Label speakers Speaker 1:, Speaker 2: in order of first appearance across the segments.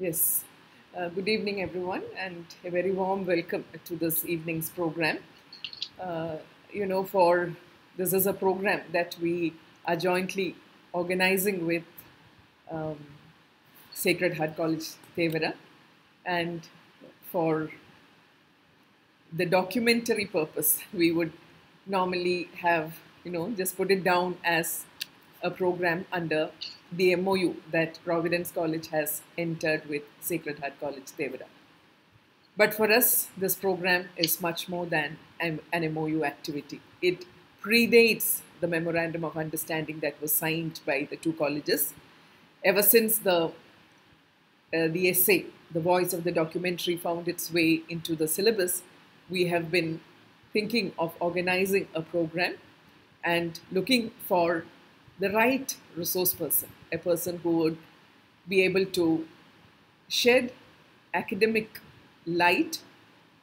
Speaker 1: Yes. Good evening, everyone, and a very warm welcome to this evening's program. Uh, for this is a program that we are jointly organizing with um, Sacred Heart College, Thevara, and for the documentary purpose, we would normally have, just put it down as a program under the MOU that Providence College has entered with Sacred Heart College, Thevara. But for us, this program is much more than an MOU activity. It predates the Memorandum of Understanding that was signed by the two colleges. Ever since the essay, The Voice of the Documentary, found its way into the syllabus, we have been thinking of organizing a program and looking for the right resource person, a person who would be able to shed academic light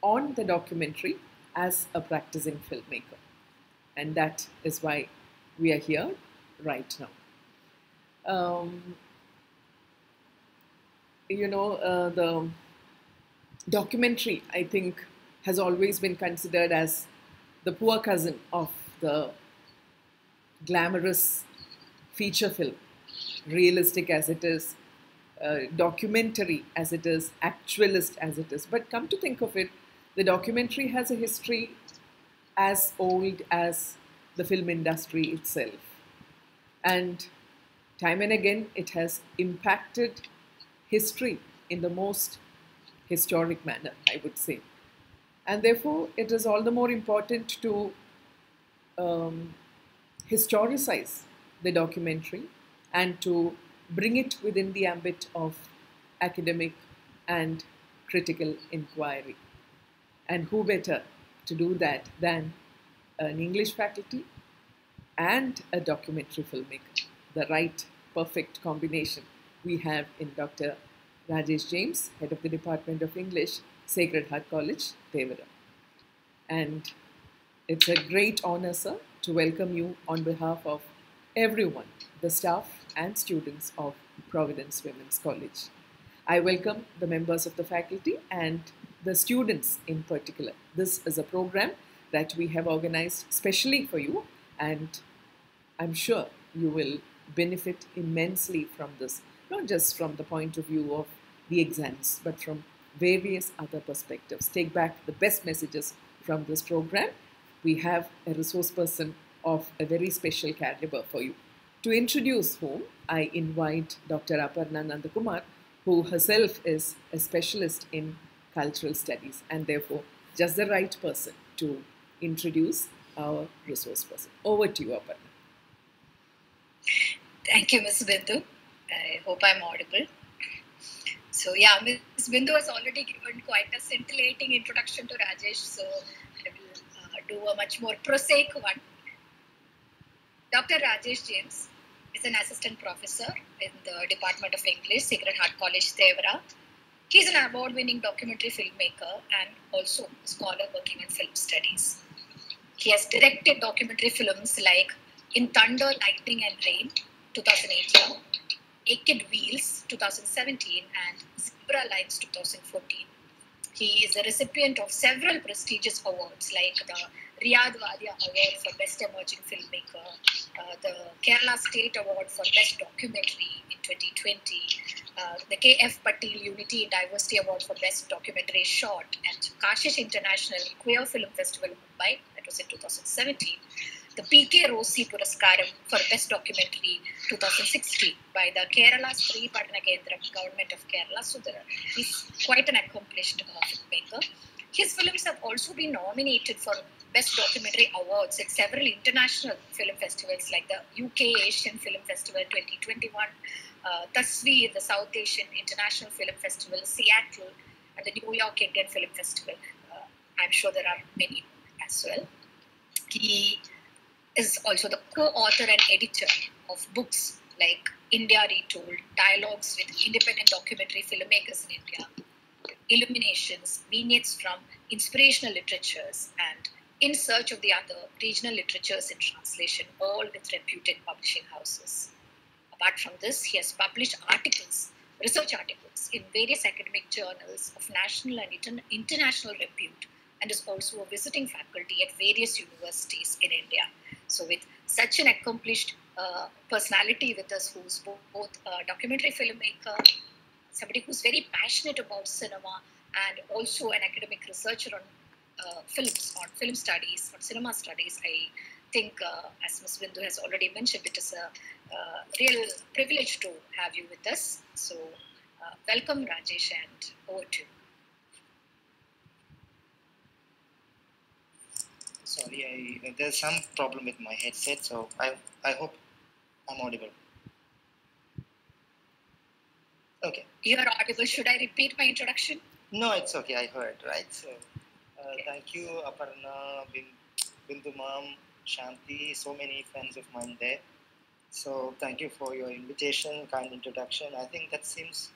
Speaker 1: on the documentary as a practicing filmmaker. And that is why we are here right now. Um, the documentary, I think, has always been considered as the poor cousin of the glamorous feature film, realistic as it is, documentary as it is, actualist as it is. But come to think of it, the documentary has a history as old as the film industry itself. And time and again, it has impacted history in the most historic manner, I would say. And therefore, it is all the more important to um, historicize the documentary and to bring it within the ambit of academic and critical inquiry. And who better to do that than an English faculty and a documentary filmmaker? The right, perfect combination we have in Dr. Rajesh James, head of the Department of English, Sacred Heart College, Thevara. And it's a great honor, sir, to welcome you on behalf of everyone, the staff and students of Providence Women's College. I welcome the members of the faculty and the students in particular. This is a program that we have organized specially for you, and I'm sure you will benefit immensely from this, not just from the point of view of the exams, but from various other perspectives. Take back the best messages from this program. We have a resource person of a very special caliber for you. To introduce whom, I invite Dr. Aparna Nandakumar, who herself is a specialist in cultural studies and therefore just the right person to introduce our resource person. Over to you, Aparna.
Speaker 2: Thank you, Ms. Bindu. I hope I'm audible. So yeah, Ms. Bindu has already given quite a scintillating introduction to Rajesh, so I will do a much more prosaic one. Dr. Rajesh James is an assistant professor in the Department of English, Sacred Heart College, Thevara. He's an award-winning documentary filmmaker and also a scholar working in film studies. He has directed documentary films like In Thunder, Lightning and Rain, 2018, Naked Wheels, 2017, and Zebra Lines, 2014. He is a recipient of several prestigious awards like the Riyadh Wadia Award for Best Emerging Filmmaker, the Kerala State Award for Best Documentary in 2020, the K.F. Patil Unity and Diversity Award for Best Documentary Short, and Kashish International Queer Film Festival, Mumbai, that was in 2017. The P.K. Rossi Puraskaram for Best Documentary 2016 by the Kerala Sri Padana Kendram, Government of Kerala. So he's quite an accomplished filmmaker. His films have also been nominated for Best Documentary Awards at several international film festivals like the UK Asian Film Festival 2021, Tasveer, the South Asian International Film Festival, Seattle, and the New York Indian Film Festival. I'm sure there are many as well. He is also the co-author and editor of books like India Retold, Dialogues with Independent Documentary Filmmakers in India, Illuminations, Vignettes from Inspirational Literatures, and In Search of the Other, Regional Literatures in Translation, all with reputed publishing houses. Apart from this, he has published articles research articles in various academic journals of national and international repute, and is also a visiting faculty at various universities in India. So, with such an accomplished personality with us, who's both a documentary filmmaker, somebody who's very passionate about cinema, and also an academic researcher on films, on film studies, on cinema studies, I think, as Ms. Bindu has already mentioned, it is a real privilege to have you with us. So, welcome, Rajesh, and over to you.
Speaker 3: Sorry, there's some problem with my headset, so I hope I'm audible. Okay.
Speaker 2: You are audible. Should I repeat my introduction?
Speaker 3: No, it's okay. I heard, right? So, okay. Thank you, Aparna, Bindu Ma'am, Shanti, so many friends of mine there. So, thank you for your invitation, kind introduction. I think that seems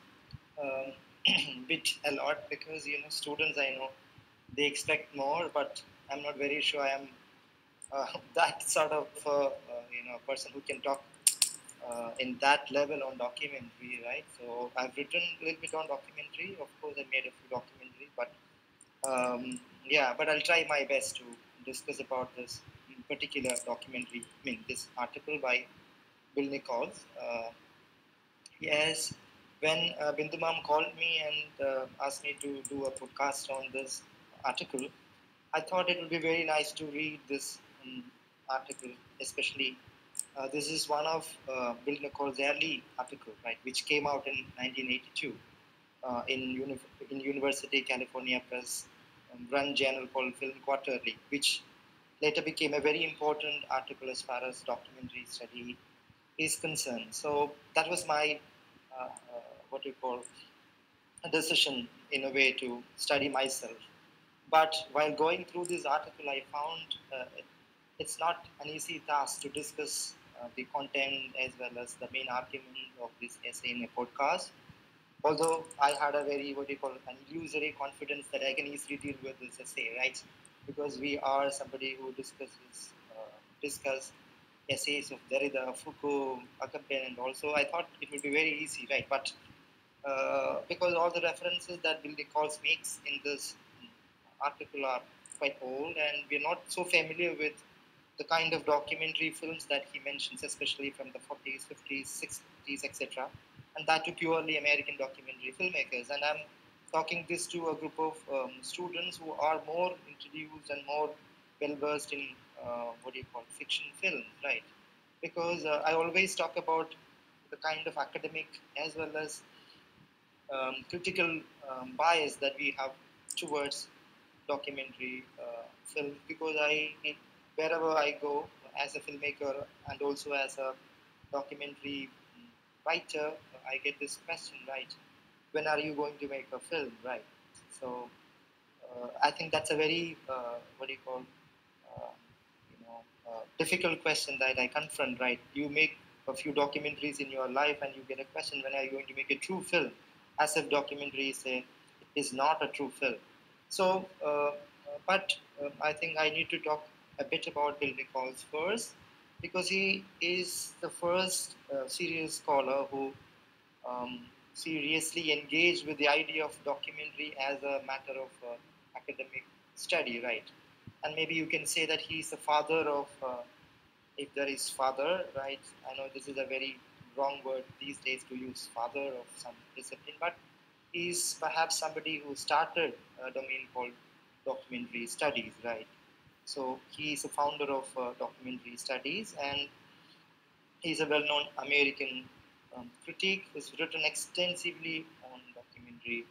Speaker 3: bit a lot because, students I know, they expect more, but I'm not very sure I am that sort of person who can talk in that level on documentary, right? So I've written a little bit on documentary. Of course, I made a few documentary, but but I'll try my best to discuss about this particular documentary. I mean, this article by Bill Nichols. Yes, when Bindu Ma'am called me and asked me to do a podcast on this article, I thought it would be very nice to read this article, especially this is one of Bill Nichols' early article, right, which came out in 1982 in University California Press run journal called Film Quarterly, which later became a very important article as far as documentary study is concerned. So that was my what you call a decision in a way to study myself. But while going through this article, I found it's not an easy task to discuss the content as well as the main argument of this essay in a podcast. Although I had a very, what do you call, an illusory confidence that I can easily deal with this essay, right? Because we are somebody who discuss essays of Derrida, Foucault, Agamben, and also I thought it would be very easy, right? But because all the references that Bill Nichols makes in this article are quite old, and we're not so familiar with the kind of documentary films that he mentions, especially from the 40s, 50s, 60s, etc. And that to purely American documentary filmmakers. And I'm talking this to a group of students who are more introduced and more well versed in fiction films, right? Because I always talk about the kind of academic as well as critical bias that we have towards documentary film, because wherever I go as a filmmaker and also as a documentary writer, I get this question, right? When are you going to make a film, right? So I think that's a very uh, difficult question that I confront, right? You make a few documentaries in your life and you get a question, when are you going to make a true film? As if documentary is not a true film. So, but I think I need to talk a bit about Bill Nichols first, because he is the first serious scholar who um, seriously engaged with the idea of documentary as a matter of academic study, right? And maybe you can say that he's the father of, if there is father, right? I know this is a very wrong word these days to use father of some discipline, but he's perhaps somebody who started a domain called documentary studies, right? So he's a founder of documentary studies, and he's a well-known American critic who's written extensively on documentary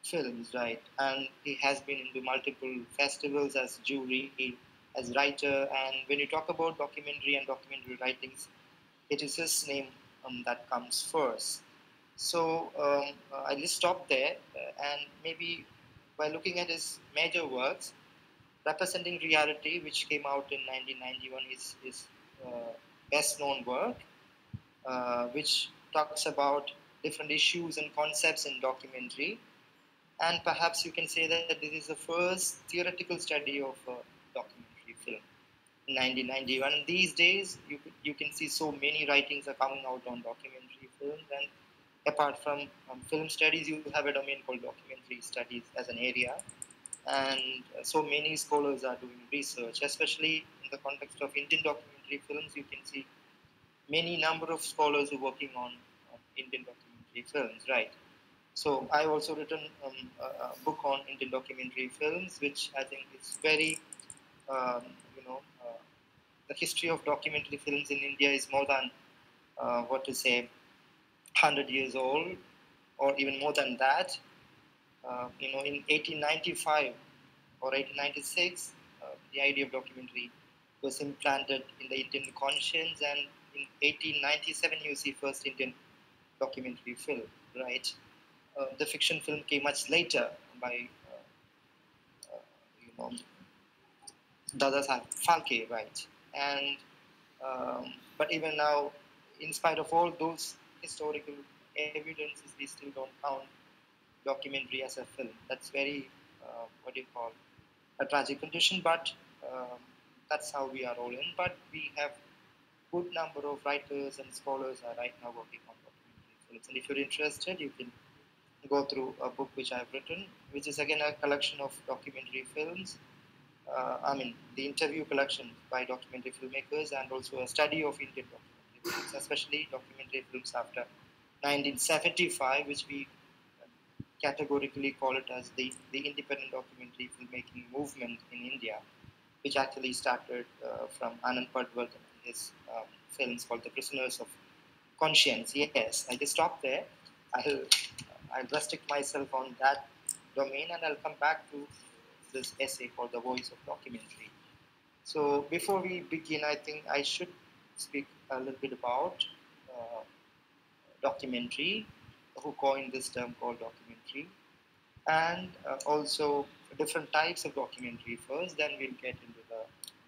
Speaker 3: films, right? And he has been into multiple festivals as jury, as writer. And when you talk about documentary and documentary writings, it is his name that comes first. So I'll just stop there, and maybe by looking at his major works, Representing Reality, which came out in 1991, is his best known work, which talks about different issues and concepts in documentary. And perhaps you can say that this is the first theoretical study of documentary film in 1991. And these days, you can see so many writings are coming out on documentary films, and apart from film studies, you have a domain called documentary studies as an area, and so many scholars are doing research, especially in the context of Indian documentary films. You can see many number of scholars who are working on Indian documentary films, right? So I've also written a book on Indian documentary films, which I think is very, um, you know, the history of documentary films in India is more than what to say, 100 years old, or even more than that. In 1895 or 1896, the idea of documentary was implanted in the Indian conscience, and in 1897, you see first Indian documentary film, right? The fiction film came much later by, uh, you know, Dada Falke, right? And but even now, in spite of all those historical evidences, we still don't count documentary as a film. That's very, what do you call, a tragic condition, but um, that's how we are rolling. But we have good number of writers and scholars are right now working on documentary films. And if you're interested, you can go through a book which I've written, which is again a collection of documentary films. The interview collection by documentary filmmakers, and also a study of Indian documentary films, especially documentary films after 1975, which we categorically call it as the independent documentary filmmaking movement in India, which actually started from Anand Padwal and his films called The Prisoners of Conscience. Yes, I just stop there. I'll restrict myself on that domain, and I'll come back to this essay called The Voice of Documentary. So before we begin, I think I should speak a little bit about uh, documentary, who coined this term called documentary, and also different types of documentary first, then we'll get into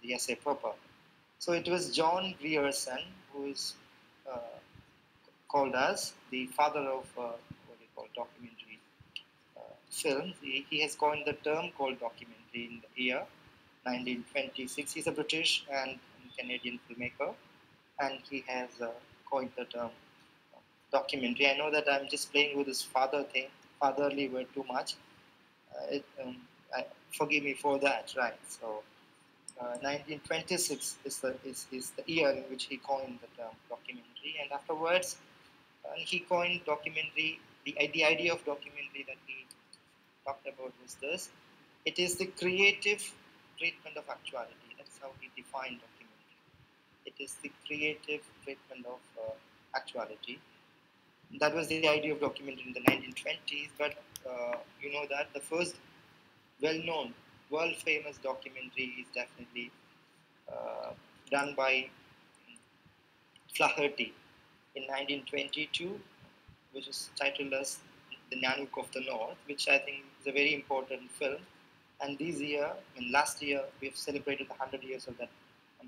Speaker 3: the essay proper. So it was John Grierson who is uh, called as the father of what we call documentary films. He has coined the term called documentary in the year 1926. He's a British and Canadian filmmaker, and he has coined the term documentary. I know that I'm just playing with this fatherly word too much. Forgive me for that, right? So, 1926 is the year in which he coined the term documentary, and afterwards, he coined documentary. The idea of documentary that he talked about was this: it is the creative treatment of actuality. That's how he defined documentary. It is the creative treatment of actuality. That was the idea of documentary in the 1920s, but you know that the first well-known, world-famous documentary is definitely uh, done by Flaherty in 1922, which is titled as The Nanook of the North, which I think is a very important film. And last year, we have celebrated the 100 years of that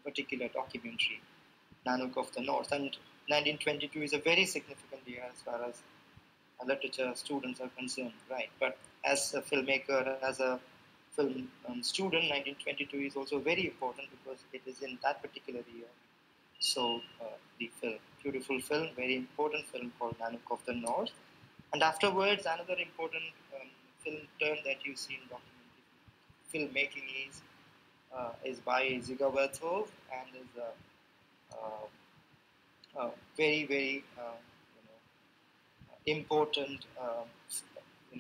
Speaker 3: particular documentary, Nanook of the North. And 1922 is a very significant year as far as literature students are concerned, right? But as a filmmaker, as a film student, 1922 is also very important because it is in that particular year. So the film, beautiful film, very important film called Nanook of the North. And afterwards, another important film term that you see in documentary filmmaking is by Zigabertov, and is very, very important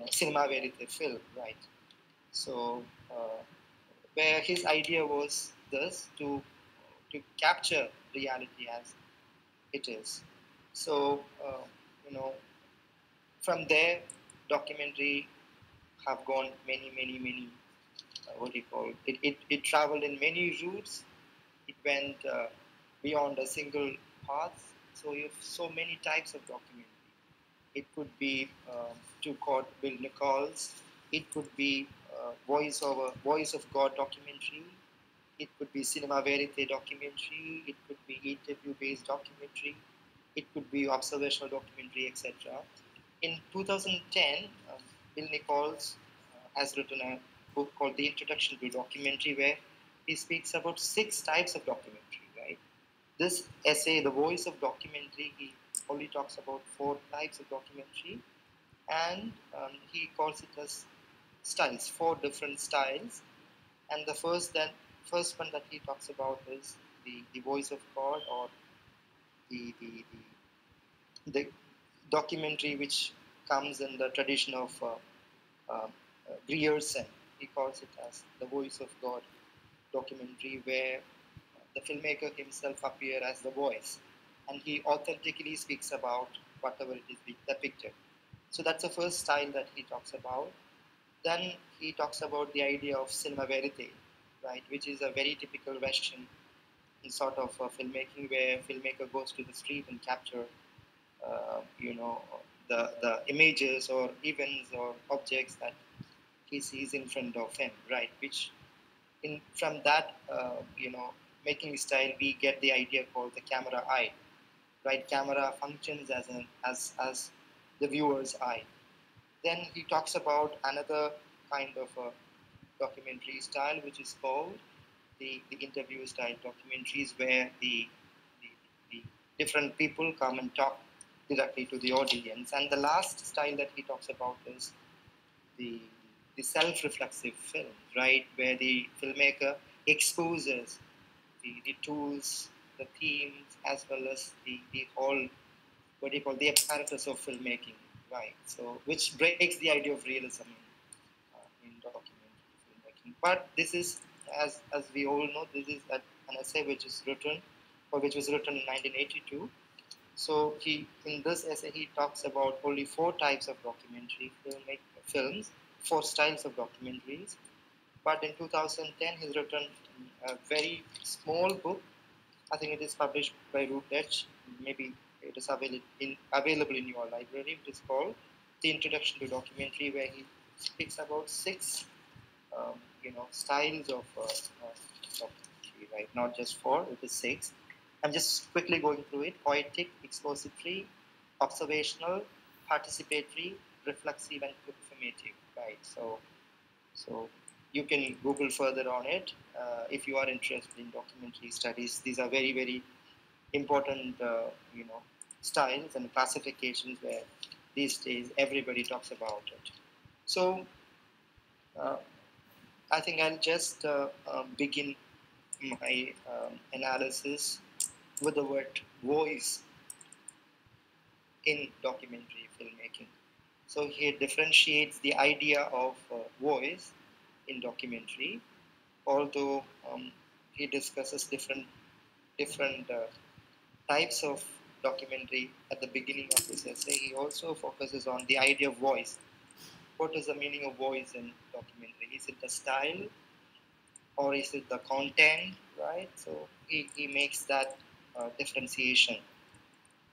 Speaker 3: cinema verite film, right? So where his idea was this to capture reality as it is. So you know from there, documentary have gone many what do you call it traveled in many routes. It went beyond a single path. So you have so many types of documentary. It could be to quote Bill Nichols. It could be voice of God documentary. It could be cinema verite documentary. It could be interview-based documentary. It could be observational documentary, etc. In 2010, Bill Nichols has written a book called The Introduction to Documentary, where he speaks about 6 types of documentary. Right. This essay, The Voice of Documentary, he only talks about 4 types of documentary, and he calls it as styles, 4 different styles. And the first one that he talks about is the voice of God, or the documentary which comes in the tradition of Grierson. He calls it as the voice of God documentary, where the filmmaker himself appear as the voice, and he authentically speaks about whatever it is being depicted. So that's the first style that he talks about. Then he talks about the idea of cinema verite, right, which is a very typical Western sort of filmmaking, where filmmaker goes to the street and capture, you know, the images or events or objects that he sees in front of him, right? Which from that, making style, we get the idea called the camera eye, right? Camera functions as the viewer's eye. Then he talks about another kind of a documentary style, which is called the interview style documentaries, where the, the different people come and talk directly to the audience. And the last style that he talks about is the, the self-reflexive film, right, where the filmmaker exposes the tools, the themes, as well as the whole, what do you call, the apparatus of filmmaking, right? So, which breaks the idea of realism in documentary filmmaking. But this is, as we all know, this is an essay which is written, or which was written in 1982. So he, in this essay, he talks about only 4 types of documentary films, 4 styles of documentaries. But in 2010, he's written a very small book. I think it is published by Routledge. Maybe it is available in your library. It is called The Introduction to Documentary, where he speaks about 6, styles of documentary, right? Not just 4, it is 6. I'm just quickly going through it: poetic, expository, observational, participatory, reflexive, and performative, right? So you can Google further on it if you are interested in documentary studies. These are very, very important, styles and classifications, where these days everybody talks about it. So uh, I think I'll just begin my analysis with the word voice in documentary filmmaking. So he differentiates the idea of voice in documentary, although he discusses different types of documentary at the beginning of his essay. He also focuses on the idea of voice. What is the meaning of voice in documentary? Is it the style, or is it the content, right? So he makes that differentiation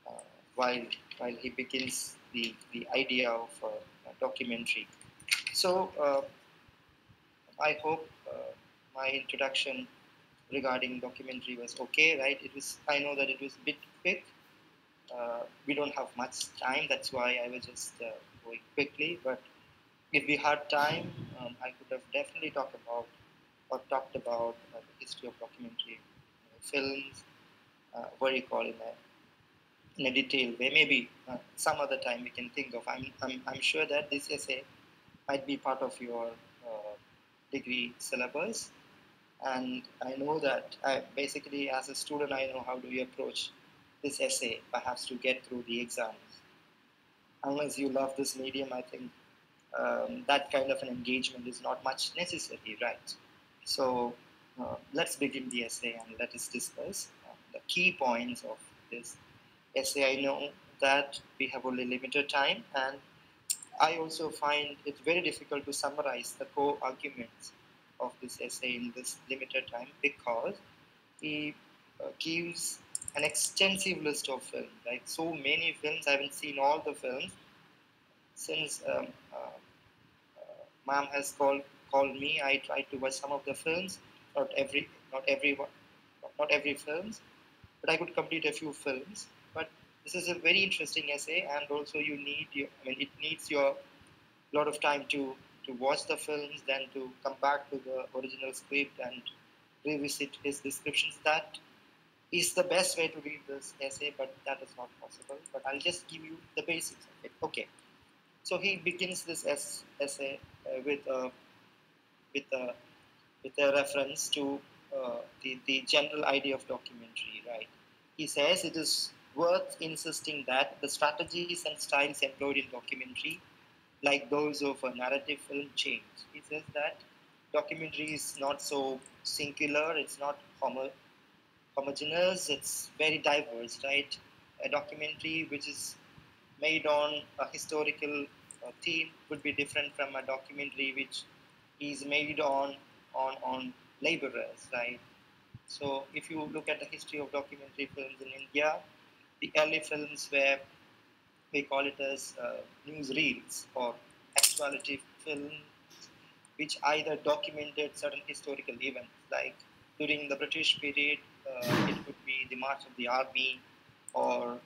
Speaker 3: uh, while he begins the idea of a documentary. So I hope my introduction regarding documentary was okay, right? It was. I know that it was a bit quick. We don't have much time, that's why I was just going quickly. But if we had time, I could have definitely talked about the history of documentary films, what do you call, in a detailed way. Maybe some other time we can think of. I'm sure that this essay might be part of your degree syllabus, and I know that basically as a student, I know how do you approach this essay, perhaps to get through the exams. Unless you love this medium, I think that kind of an engagement is not much necessary, right? So let's begin the essay and let us discuss the key points of this essay. I know that we have only limited time, and I also find it very difficult to summarize the core arguments of this essay in this limited time, because he gives an extensive list of films, like so many films. I haven't seen all the films since mom has called me. I tried to watch some of the films, not every one, not every films, but I could complete a few films. But this is a very interesting essay, and also it needs your lot of time to watch the films, then to come back to the original script and revisit his descriptions. That is the best way to read this essay, but that is not possible. But I'll just give you the basics of it. Okay. So he begins this essay with with a with a reference to the general idea of documentary, right? He says it is worth insisting that the strategies and styles employed in documentary, like those of a narrative film, change. He says that documentary is not so singular, it's not homogeneous, it's very diverse, right? A documentary which is made on a historical theme would be different from a documentary which is made on laborers, right? So if you look at the history of documentary films in India, the early films were, we call it as news reels or actuality films, which either documented certain historical events, like during the British period, it could be the March of the Army, or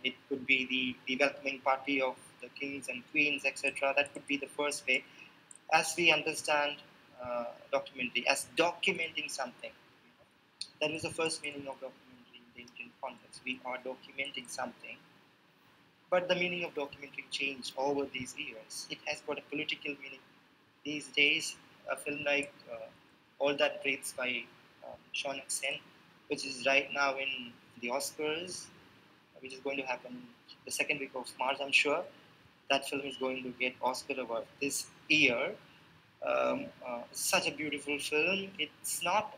Speaker 3: it could be the welcoming party of the kings and queens, etc. That could be the first way, as we understand documentary as documenting something. That is the first meaning of documentary in the Indian context. We are documenting something, but the meaning of documentary changed over these years. It has got a political meaning these days. A film like All That Breathes by Sean Exen, which is right now in the Oscars, which is going to happen the second week of March, I'm sure. That film is going to get Oscar award this year. Such a beautiful film. It's not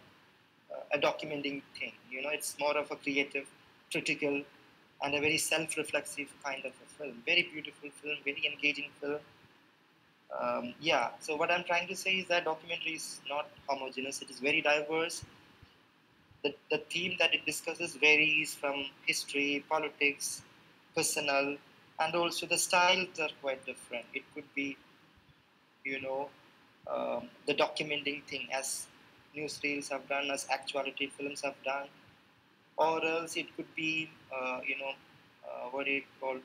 Speaker 3: a documenting thing, it's more of a creative, critical, and a very self-reflexive kind of a film. Very beautiful film, very engaging film. Yeah, so what I'm trying to say is that documentary is not homogeneous, it is very diverse. The theme that it discusses varies from history, politics, personal, and also the styles are quite different. It could be, the documenting thing, as newsreels have done, as actuality films have done, or else it could be, what it called,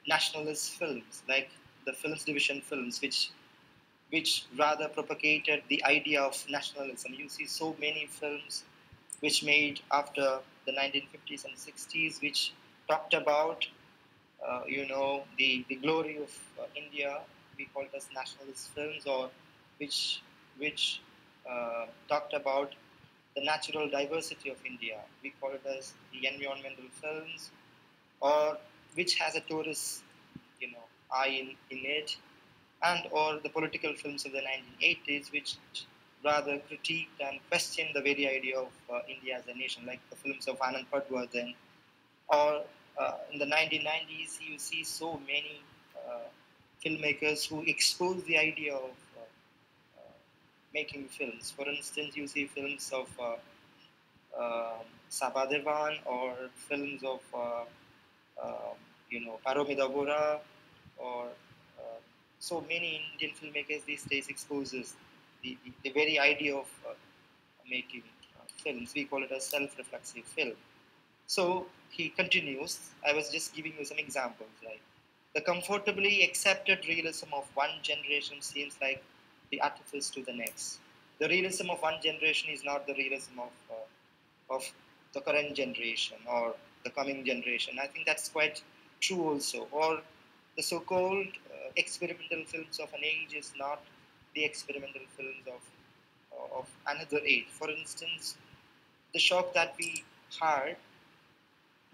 Speaker 3: nationalist films, like the films division films, which rather propagated the idea of nationalism. You see so many films which made after the 1950s and 60s, which talked about, the glory of India. We call it as nationalist films, or which talked about the natural diversity of India. We call it as the environmental films, or which has a tourist, eye in it, and or the political films of the 1980s, which rather critiqued and questioned the very idea of India as a nation, like the films of Anand Padwardhan, or in the 1990s, you see so many filmmakers who expose the idea of making films. For instance, you see films of Sabadevan, or films of Paromida Bora, or so many Indian filmmakers these days exposes the very idea of making films. We call it a self-reflexive film. So he continues. I was just giving you some examples, right? The comfortably accepted realism of one generation seems like the artifice to the next. The realism of one generation is not the realism of the current generation or the coming generation. I think that's quite true also. Or the so-called experimental films of an age is not the experimental films of another age. For instance, the shock that we had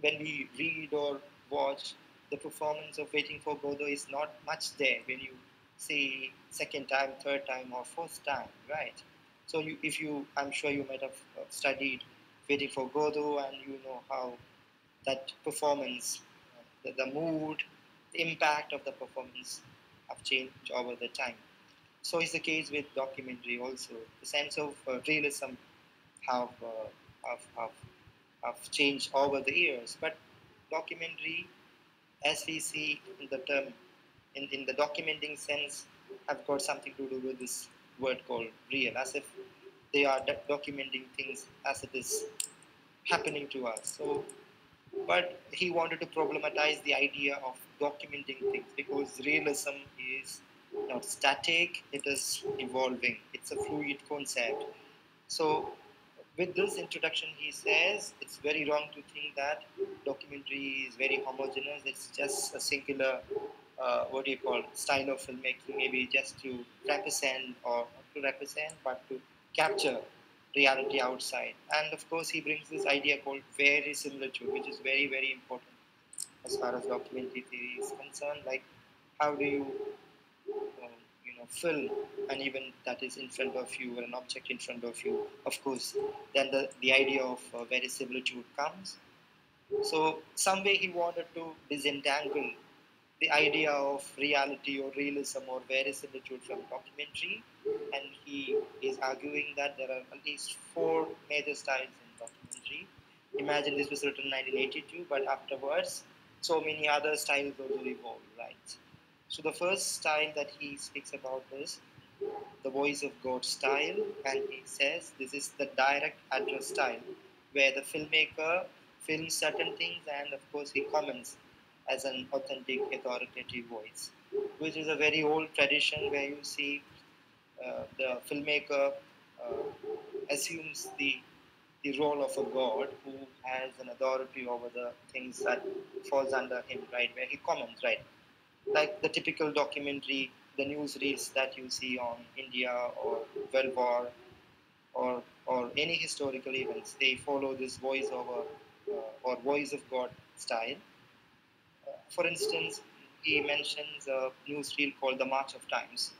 Speaker 3: when we read or watch the performance of Waiting for Godot is not much there when you see second time, third time, or fourth time, right? So I'm sure you might have studied Waiting for Godot, and you know how that performance, the mood, the impact of the performance have changed over the time. So is the case with documentary also. The sense of realism have, uh, have changed over the years. But documentary, as we see in the term, in the documenting sense, have got something to do with this word called real, as if they are documenting things as it is happening to us. So, but he wanted to problematize the idea of documenting things, because realism is not static, it is evolving, it's a fluid concept. So with this introduction, he says it's very wrong to think that documentary is very homogeneous. It's just a singular, what do you call, style of filmmaking, maybe just to represent, or not to represent, but to capture reality outside. And of course, he brings this idea called very similitude, which is very, very important as far as documentary theory is concerned. Like, how do you film an event that is in front of you, or an object in front of you? Of course, then the idea of verisimilitude comes. So some way he wanted to disentangle the idea of reality or realism or verisimilitude from documentary, and he is arguing that there are at least four major styles in documentary. Imagine this was written in 1982, but afterwards, so many other styles also evolved, right? So the first style that he speaks about is the voice of God style, and he says this is the direct address style, where the filmmaker films certain things and of course he comments as an authentic authoritative voice, which is a very old tradition where you see the filmmaker assumes the role of a god who has an authority over the things that falls under him, right? Where he comments, right? Like the typical documentary, the news reels that you see on India or World War or any historical events, they follow this voiceover or voice of God style. For instance, he mentions a news reel called The March of Times,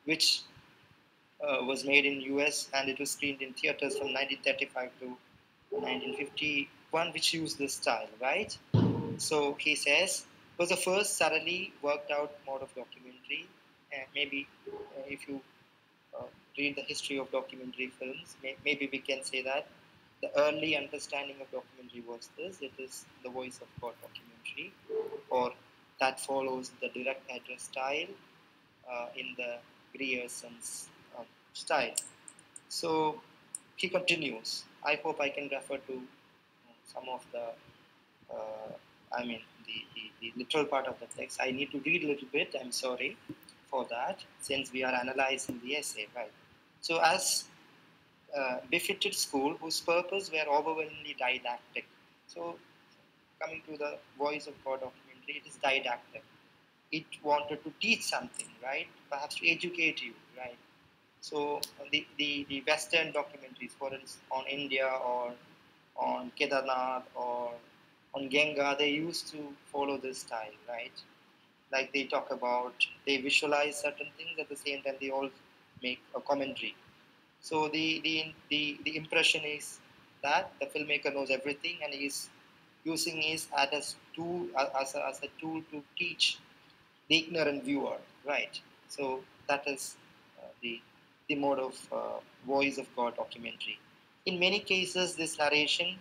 Speaker 3: which was made in US and it was screened in theaters from 1935 to 1951, which used this style, right? So he says it was the first thoroughly worked out mode of documentary. And maybe if you uh, read the history of documentary films, maybe we can say that the early understanding of documentary was this: it is the voice of God documentary, or that follows the direct address style in the Grierson's style. So he continues. I hope I can refer to some of the uh, I mean, the literal part of the text. I need to read a little bit. I'm sorry for that, since we are analyzing the essay, right? So, as befitted school whose purpose were overwhelmingly didactic. So, coming to the Voice of God documentary, it is didactic. It wanted to teach something, right? Perhaps to educate you, right? So, the Western documentaries, for instance, on India or on Kedarnath or on Ganga, they used to follow this style, right? Like they talk about, they visualize certain things at the same time they all make a commentary. So the impression is that the filmmaker knows everything and he's using it as tool as a tool to teach the ignorant viewer, right? So that is the mode of voice of God documentary. In many cases, this narration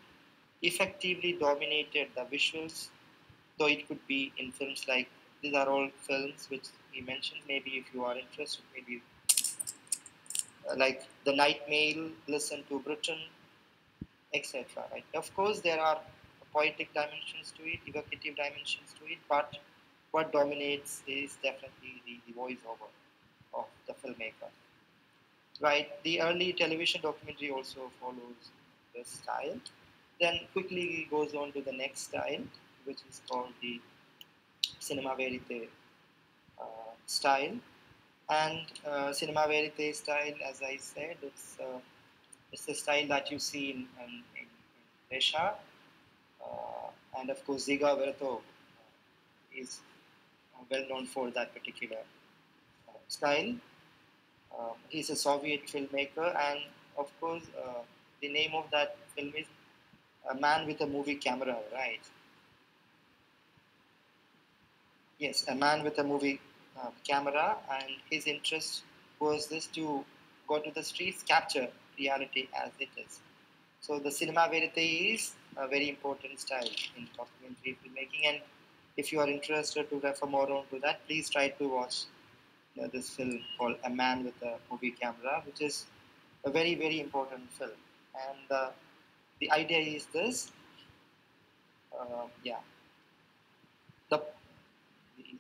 Speaker 3: effectively dominated the visuals, though it could be in films like these are all films which we mentioned. Maybe if you are interested, maybe like The Night Mail, Listen to Britain, etc. Right? Of course, there are poetic dimensions to it, evocative dimensions to it, but what dominates is definitely the voiceover of the filmmaker. Right? The early television documentary also follows this style. Then quickly goes on to the next style, which is called the cinema verite style. And cinema verite style, as I said, it's the style that you see in Russia. And of course, Ziga Vertov is well known for that particular style. He's a Soviet filmmaker, and of course, the name of that film is A Man with a Movie Camera, right? Yes, a man with a movie camera, and his interest was this to go to the streets, capture reality as it is. So the cinema verite is a very important style in documentary filmmaking, and if you are interested to refer more on to that, please try to watch this film called A Man with a Movie Camera, which is a very, very important film. And the idea is this, yeah, the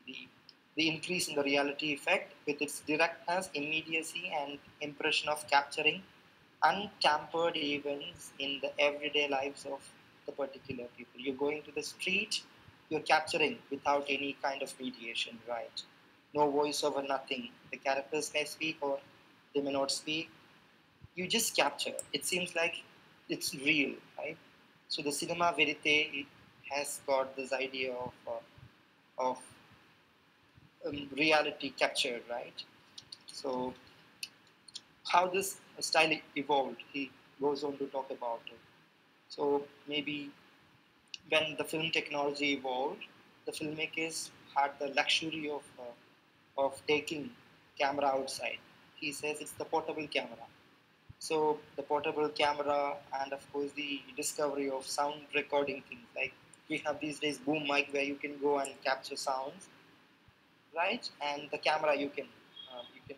Speaker 3: the, the increase in the reality effect with its directness, immediacy, and impression of capturing untampered events in the everyday lives of the particular people. You're going to the street, you're capturing without any kind of mediation, right? No voiceover, nothing. The characters may speak or they may not speak. You just capture. It seems like it's real, right? So the cinema verite has got this idea of reality captured, right? So how this style evolved, he goes on to talk about it. So maybe when the film technology evolved, the filmmakers had the luxury of taking camera outside. He says it's the portable camera. So the portable camera and of course the discovery of sound recording things like we have these days boom mic where you can go and capture sounds, right? And the camera you can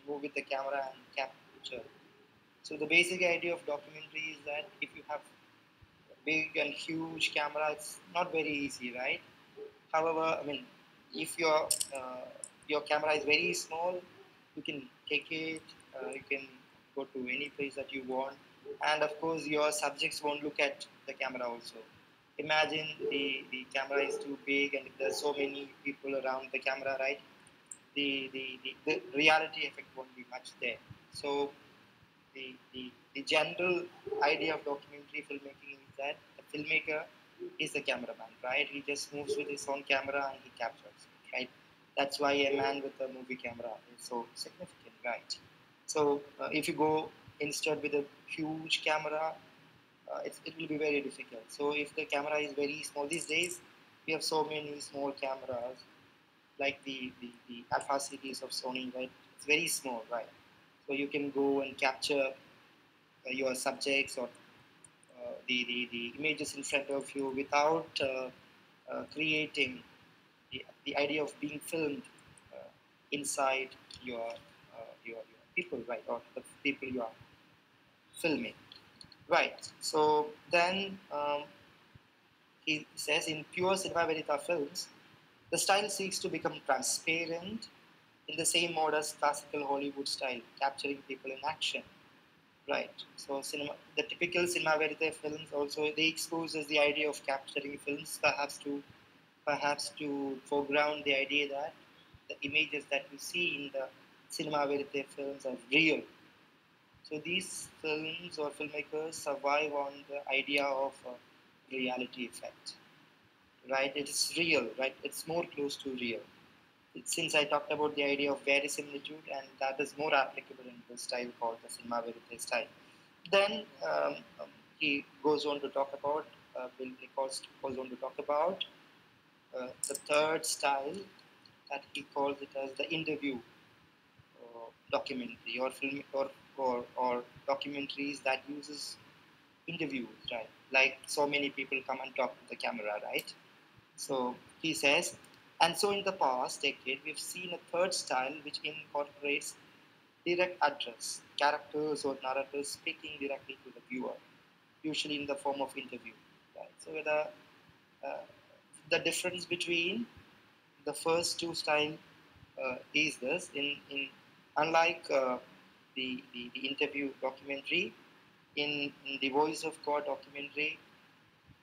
Speaker 3: move with the camera and capture. So the basic idea of documentary is that if you have big and huge camera, it's not very easy, right? However, I mean, if your camera is very small, you can take it. You can go to any place that you want, and of course, your subjects won't look at the camera also. Imagine the camera is too big, and if there's so many people around the camera, right? The reality effect won't be much there. So the general idea of documentary filmmaking is that the filmmaker is the cameraman, right? He just moves with his own camera and he captures, right? That's why a man with a movie camera is so significant, right? So if you go instead with a huge camera, it will be very difficult. So if the camera is very small these days, we have so many small cameras like the Alpha series of Sony, right? It's very small, right? So you can go and capture your subjects or the images in front of you without creating the idea of being filmed inside your people, right, or the people you are filming, right. So then he says in pure cinema verita films, the style seeks to become transparent in the same mode as classical Hollywood style, capturing people in action. Right. So cinema, the typical cinema verite films also they exposes the idea of capturing films, perhaps to foreground the idea that the images that we see in the cinema verite films are real. So these films or filmmakers survive on the idea of reality effect. Right. It is real. Right. It's more close to real. Since I talked about the idea of verisimilitude, and that is more applicable in the style called the cinema verite style. Then he goes on to talk about, Bill Nichols goes on to talk about the third style that he calls it as the interview documentary or film or documentaries that uses interviews, right? Like so many people come and talk to the camera, right? So he says, and so in the past decade, we've seen a third style which incorporates direct address, characters or narrators speaking directly to the viewer, usually in the form of interview. Right? So the difference between the first two styles is this: in unlike the interview documentary, in the Voice of God documentary,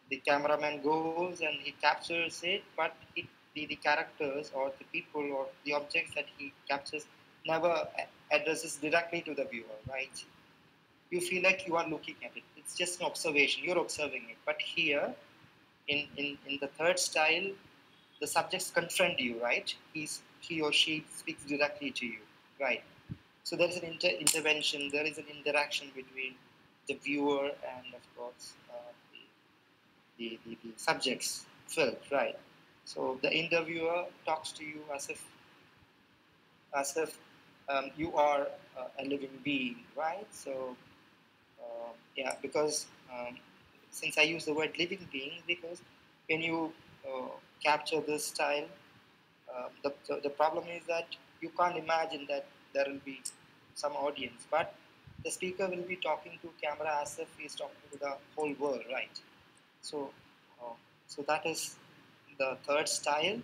Speaker 3: the cameraman goes and he captures it, but the characters or the people or the objects that he captures never addresses directly to the viewer, right? You feel like you are looking at it. It's just an observation. You're observing it. But here, in the third style, the subjects confront you, right? He or she speaks directly to you, right? So there is an intervention. There is an interaction between the viewer and, of course, the subjects felt, right? So the interviewer talks to you as if you are a living being, right? So yeah, because since I use the word living being, because when you capture this style, the problem is that you can't imagine that there will be some audience, but the speaker will be talking to camera as if he's talking to the whole world, right? So, uh, so that is the third style.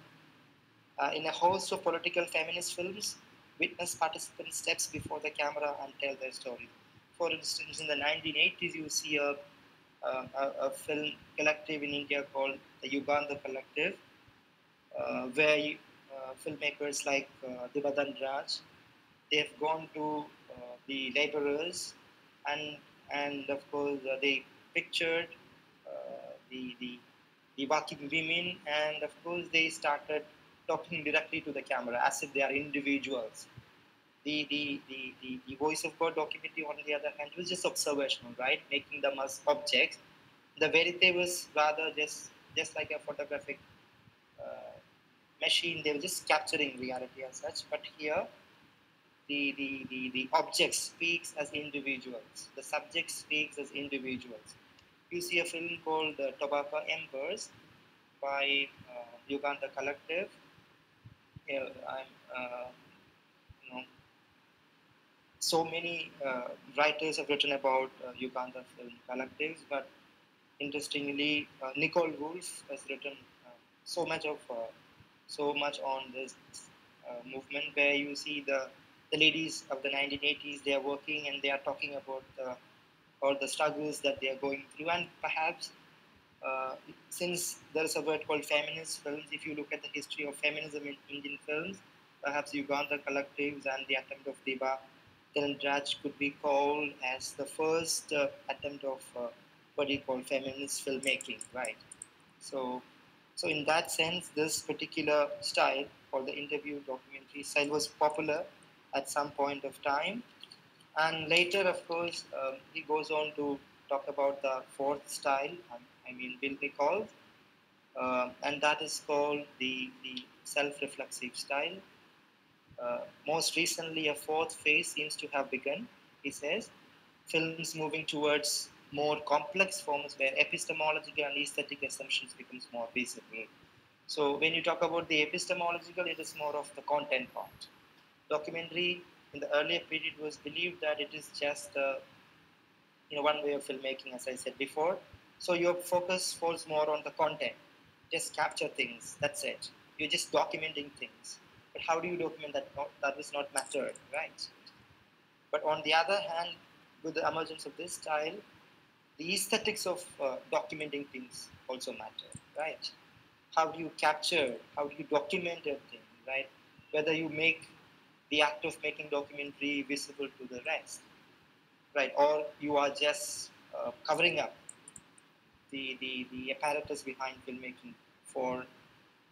Speaker 3: In a host of political feminist films, witness participants steps before the camera and tell their story. for instance, in the 1980s, you see a film collective in India called the Uganda Collective, where filmmakers like Divadan Raj, they've gone to the laborers, and of course they pictured the working women, and of course they started talking directly to the camera as if they are individuals. The Voice of God documentary, on the other hand, was just observational, right? Making them as objects. The Verite was rather just like a photographic uh, machine. They were just capturing reality as such. But here, the object speaks as individuals. The subject speaks as individuals. You see a film called Tobacco Embers by Uganda Collective. I'm, you know, so many writers have written about Uganda film collectives, but interestingly, Nicole Wolf has written so much of so much on this movement, where you see the ladies of the 1980s. They are working and they are talking about all the struggles that they are going through, and perhaps uh, since there is a word called feminist films, if you look at the history of feminism in Indian films, perhaps Uganda collectives and the attempt of Deba Telandraj could be called as the first attempt of what you call feminist filmmaking, right? So, so in that sense, this particular style, called the interview documentary style, was popular at some point of time, and later, of course, he goes on to talk about the fourth style, I mean, Bill Nichols, and that is called the self reflexive style. Most recently, a fourth phase seems to have begun, he says, films moving towards more complex forms where epistemological and aesthetic assumptions becomes more visible. So when you talk about the epistemological, it is more of the content part. Documentary in the earlier period was believed that it is just one way of filmmaking, as I said before. So your focus falls more on the content. Just capture things. That's it. You're just documenting things. But how do you document that? That is not mattered, right? But on the other hand, with the emergence of this style, the aesthetics of documenting things also matter, right? How do you capture? How do you document a thing, right? Whether you make the act of making documentary visible to the rest, right? Or you are just covering up the apparatus behind filmmaking for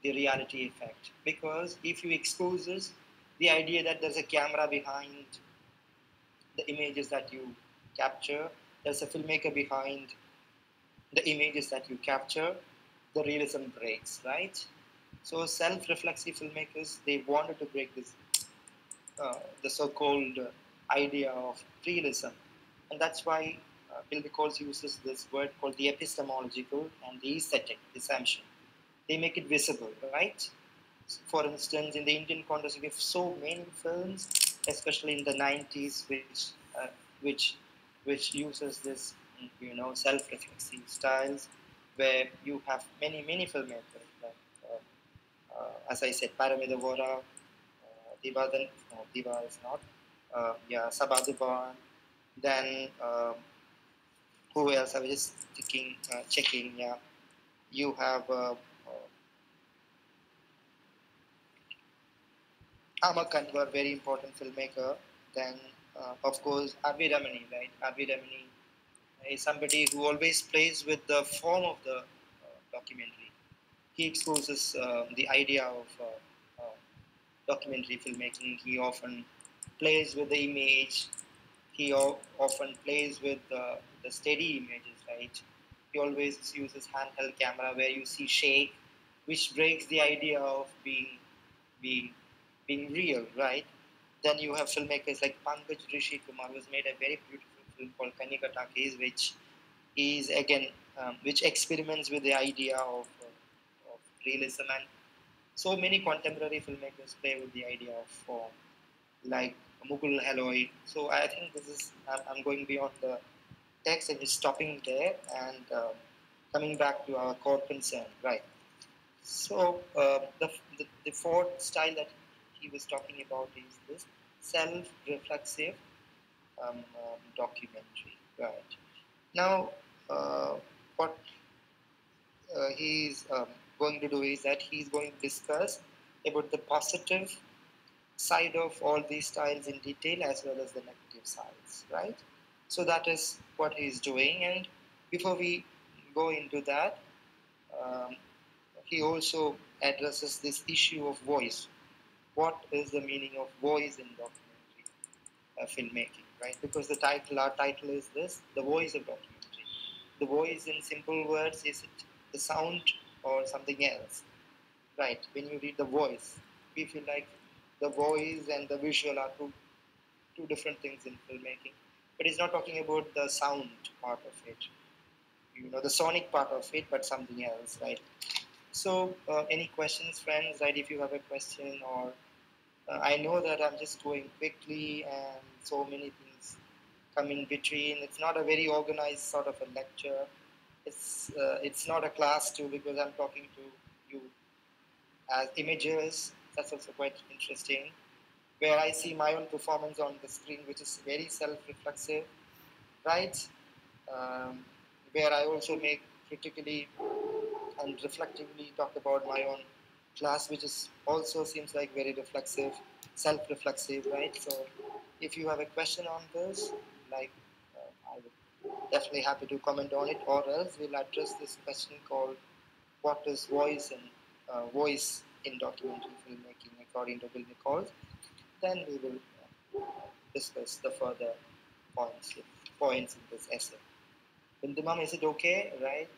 Speaker 3: the reality effect. Because if you expose this, the idea that there's a camera behind the images that you capture, there's a filmmaker behind the images that you capture, the realism breaks, right? So self-reflexive filmmakers, they wanted to break this, the so-called idea of realism. And that's why Bill Nichols uses this word called the epistemological and the aesthetic assumption. They make it visible, right? For instance, in the Indian context, we have so many films, especially in the 90s, which which uses this, self-reflexive styles, where you have many filmmakers, like, as I said, Paramita Vora, Divadan, no, Diva is not, yeah, Sabadhuban, then who else? I was just checking. Yeah, you have Amar Kanwar, very important filmmaker. Then, of course, Avi Ramani, right? Avi Ramani is somebody who always plays with the form of the documentary. He exposes the idea of documentary filmmaking. He often plays with the image. He often plays with the steady images, right? He always uses handheld camera where you see shake, which breaks the idea of being being real, right? Then you have filmmakers like Pankaj Rishi Kumar, who's made a very beautiful film called Kanika Takis, which is again which experiments with the idea of realism, and so many contemporary filmmakers play with the idea of form, like Mukul Haloy. So I think this is I'm going beyond the text and just stopping there and coming back to our core concern, right? So the fourth style that he was talking about is this self-reflexive documentary. Right. Now, what he's going to do is that he's going to discuss about the positive side of all these styles in detail as well as the negative sides, right? So that is what he's doing. And before we go into that, um, he also addresses this issue of voice. What is the meaning of voice in documentary filmmaking, right? Because our title is this, the voice of documentary. The voice, in simple words, is it the sound or something else, right? When you read the voice, we feel like the voice and the visual are two different things in filmmaking. But he's not talking about the sound part of it, the sonic part of it, but something else, right? So, any questions, friends? Right? If you have a question, or I know that I'm just going quickly, and so many things come in between. It's not a very organized sort of a lecture. It's not a class too, because I'm talking to you as images. That's also quite interesting. Where I see my own performance on the screen, which is very self-reflexive, right? Um, where I also make critically and reflectively talk about my own class, which is also seems like very reflexive, self-reflexive, right? So, if you have a question on this, like I would definitely happy to comment on it, or else we'll address this question called "What is voice in documentary filmmaking?" according to Bill Nichols. Then we will discuss the further points points in this essay. Bindumam, is it okay, right?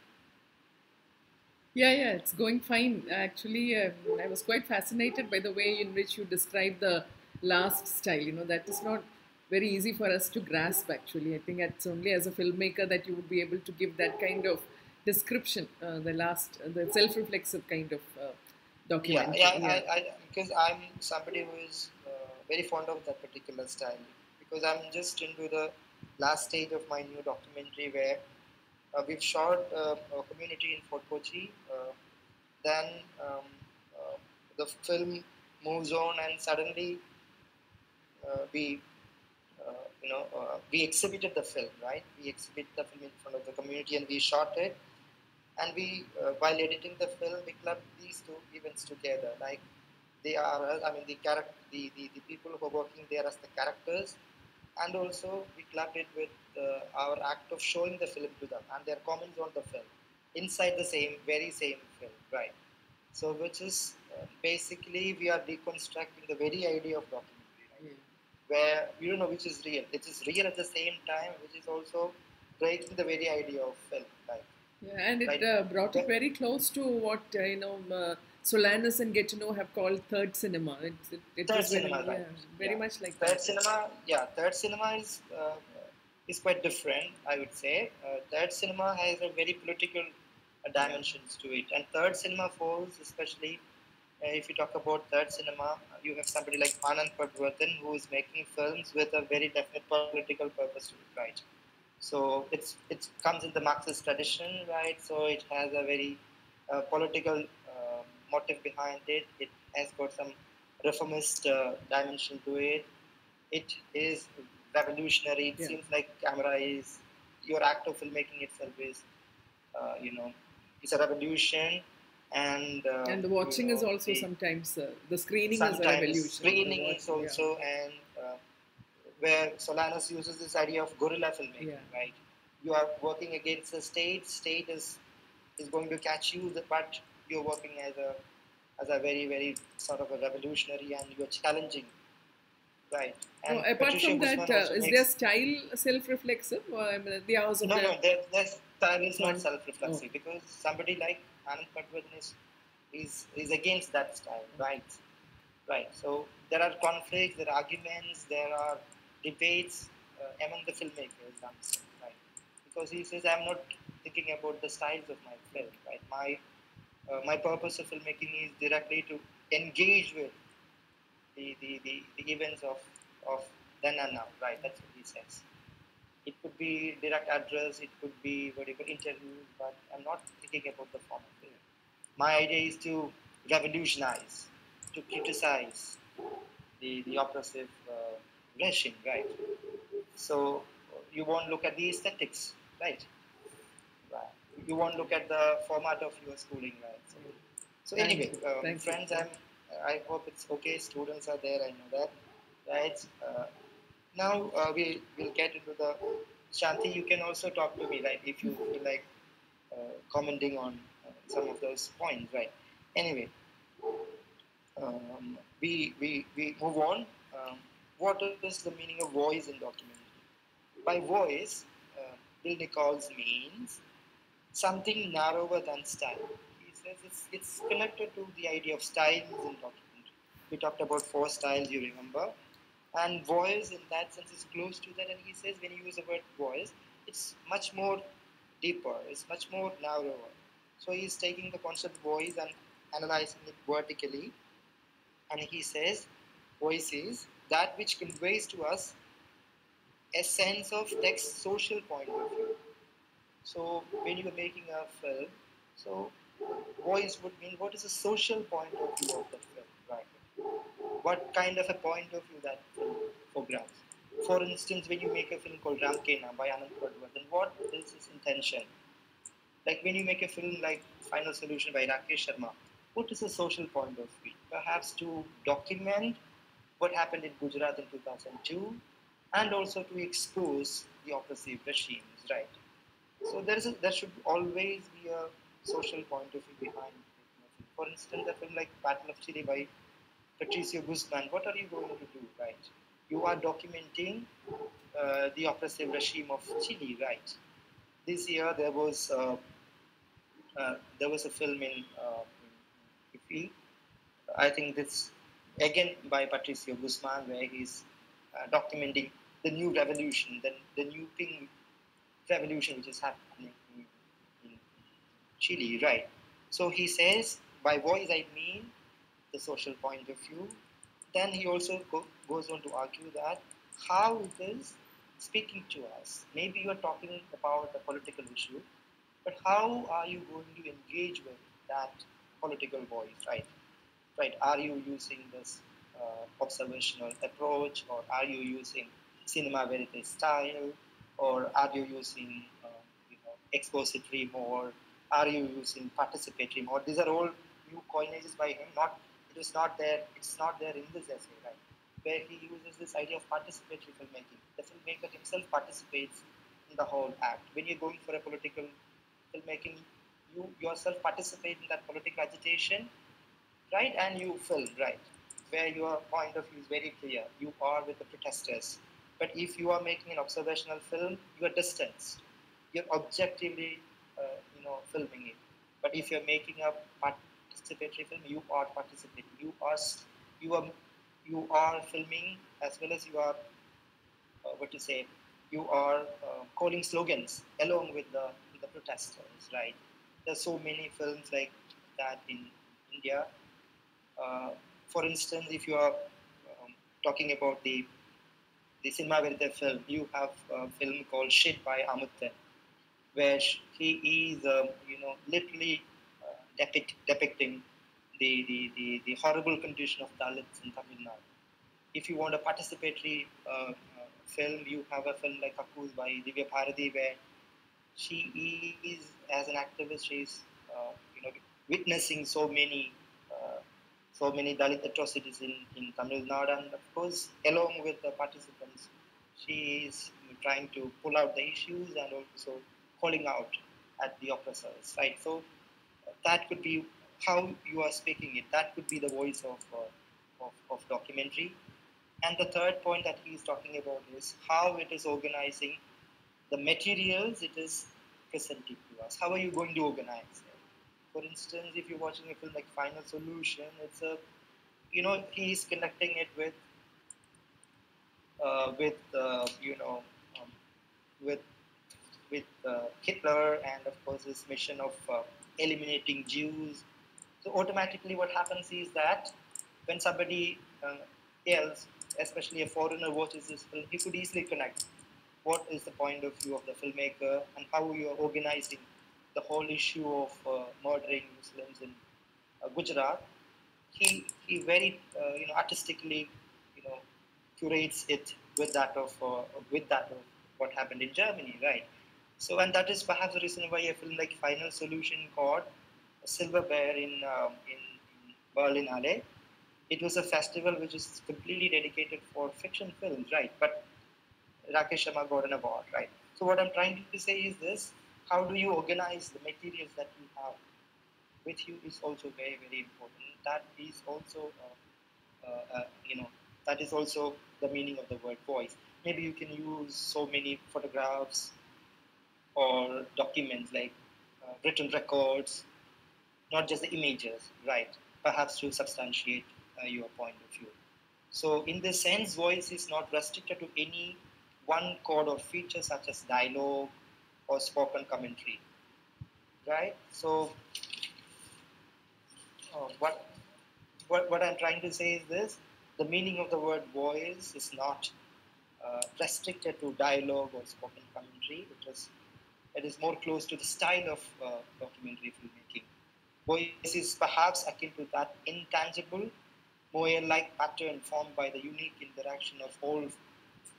Speaker 1: Yeah, yeah, it's going fine. Actually, I was quite fascinated by the way in which you describe the last style. That is not very easy for us to grasp, actually. I think it's only as a filmmaker that you would be able to give that kind of description, the self reflexive kind of
Speaker 3: Yeah,
Speaker 1: documentary.
Speaker 3: yeah.
Speaker 1: Yeah.
Speaker 3: Because I'm somebody who is very fond of that particular style. Because I'm just into the last stage of my new documentary where we've shot a community in Fort Kochi. Then uh, the film moves on, and suddenly we we exhibited the film, right? We exhibited the film in front of the community, and we shot it. And we, while editing the film, we clubbed these two events together. Like they are, I mean, the character, the people who are working there as the characters, and also we clubbed it with our act of showing the film to them and their comments on the film inside the very same film, right? So, which is basically we are deconstructing the very idea of documentary, right?
Speaker 1: Yeah.
Speaker 3: Where you don't know which is real. It is real at the same time, which is also breaking the very idea of film, right?
Speaker 1: Yeah, and it
Speaker 3: Right.
Speaker 1: brought it very close to what Solanus and Gatineau have called third cinema. It
Speaker 3: Third
Speaker 1: was very,
Speaker 3: cinema, right?
Speaker 1: very
Speaker 3: Yeah.
Speaker 1: much like
Speaker 3: Third
Speaker 1: that.
Speaker 3: cinema, yeah. Third cinema is quite different, I would say. Third cinema has a very political dimensions to it, and third cinema falls, especially if you talk about third cinema, you have somebody like Anand Padwardhan who is making films with a very definite political purpose to it, right? So it comes in the Marxist tradition, right? So it has a very political motive behind it. It has got some reformist dimension to it. It is revolutionary. It
Speaker 1: Yeah.
Speaker 3: seems like camera is your act of filmmaking itself is, uh, you know, it's a revolution, and
Speaker 1: And the watching is also sometimes, the screening is a
Speaker 3: sometimes
Speaker 1: revolution.
Speaker 3: screening is
Speaker 1: Yeah.
Speaker 3: also, and where Solanus uses this idea of guerrilla filmmaking,
Speaker 1: Yeah.
Speaker 3: right? You are working against the state. State is going to catch you, but you're working as a very sort of a revolutionary, and you're challenging, right?
Speaker 1: No,
Speaker 3: And
Speaker 1: apart
Speaker 3: Patricia
Speaker 1: from that,
Speaker 3: Guzman also
Speaker 1: is their
Speaker 3: makes
Speaker 1: style self-reflexive? Or, I mean, the hours of
Speaker 3: no,
Speaker 1: the
Speaker 3: their style is not
Speaker 1: song. Oh,
Speaker 3: self-reflexive because somebody like Anand Patwardhan is against that style, right? Right. So there are conflicts, there are arguments, there are debates among the filmmakers, I'm saying, right? Because he says, I'm not thinking about the styles of my film, right? My purpose of filmmaking is directly to engage with the events of then and now, right? That's what he says. It could be direct address, it could be what you call interviews, but I'm not thinking about the form of film. My idea is to revolutionize, to criticize the oppressive regime, right? So you won't look at the aesthetics, right? Right. You won't look at the format of your schooling, right? So
Speaker 1: Thank
Speaker 3: anyway,
Speaker 1: you. Thank you.
Speaker 3: friends, I hope it's okay. Students are there. I know that, right? Now we'll get into the Shanti. You can also talk to me, right? If you feel like commenting on some of those points, right? Anyway, we move on. What is the meaning of voice in documentary? By voice, Bill Nichols means something narrower than style. He says it's connected to the idea of styles in documentary. We talked about 4 styles, you remember, and voice in that sense is close to that. And he says when you use the word voice, it's much more deeper, it's much more narrower. So he's taking the concept voice and analyzing it vertically, and he says voice is that which conveys to us a sense of text social point of view. So when you're making a film, so voice would mean what is the social point of view of the film, right? What kind of a point of view that film foregrounds. For instance, when you make a film called Ramkena by Anand Pradwardhan, what is his intention? Like when you make a film like Final Solution by Rakesh Sharma, what is the social point of view? Perhaps to document what happened in Gujarat in 2002 and also to expose the oppressive regimes, right? So there should always be a social point of view behind it. For instance, a film like Battle of Chile by Patricio Guzman, what are you going to do, right? You are documenting the oppressive regime of Chile, right? This year there was a film in Ifi. I think this again by Patricio Guzman, where he's documenting the new revolution, the new pink revolution which is happening in Chile, right? So he says, by voice I mean the social point of view. Then he also goes on to argue that how it is speaking to us. Maybe you are talking about a political issue, but how are you going to engage with that political voice, right? Right? Are you using this observational approach, or are you using cinema verite style, or are you using expository more? Are you using participatory more? These are all new coinages by him. Not it is not there. It's not there in this essay, right? Where he uses this idea of participatory filmmaking. The filmmaker himself participates in the whole act. When you're going for a political filmmaking, you yourself participate in that political agitation, right? And you film, right? Where your point of view is very clear. You are with the protesters. But if you are making an observational film, you are distanced. You're objectively, filming it. But if you're making a participatory film, you are participating. You are, you are filming as well as you are, what to say, you are calling slogans along with the protesters, right? There's so many films like that in India. uh, for instance, if you are talking about the cinema verite film, you have a film called Shit by Amuthan, where he is, literally depicting the horrible condition of Dalits in Tamil Nadu. If you want a participatory film, you have a film like Kakuz by Divya Bharati, where she is, as an activist, she is, witnessing so many Dalit atrocities in Tamil Nadu, and of course, along with the participants, she is trying to pull out the issues and also calling out at the oppressors, right? So that could be how you are speaking it. That could be the voice of documentary. And the third point that he is talking about is how it is organizing the materials it is presenting to us. How are you going to organize it? For instance, if you're watching a film like Final Solution, it's a, he's connecting it with um, with Hitler, and of course his mission of eliminating Jews. So automatically, what happens is that when somebody else, especially a foreigner, watches this film, he could easily connect what is the point of view of the filmmaker and how you are organizing the whole issue of murdering Muslims in Gujarat. He very artistically you know curates it with that of what happened in Germany, right? So, and that is perhaps the reason why a film like Final Solution got a Silver Bear in Berlinale. It was a festival which is completely dedicated for fiction films, right? But Rakesh Sharma got an award, right? So what I'm trying to say is this: how do you organize the materials that you have with you is also very, very important. That is also, you know, that is also the meaning of the word voice. Maybe you can use so many photographs or documents like written records, not just the images, right? Perhaps to substantiate your point of view. So, in this sense, voice is not restricted to any one chord or feature such as dialogue or spoken commentary, right? So, what what I'm trying to say is this: the meaning of the word voice is not restricted to dialogue or spoken commentary. It is more close to the style of documentary filmmaking. Voice is perhaps akin to that intangible, Moyer-like pattern formed by the unique interaction of all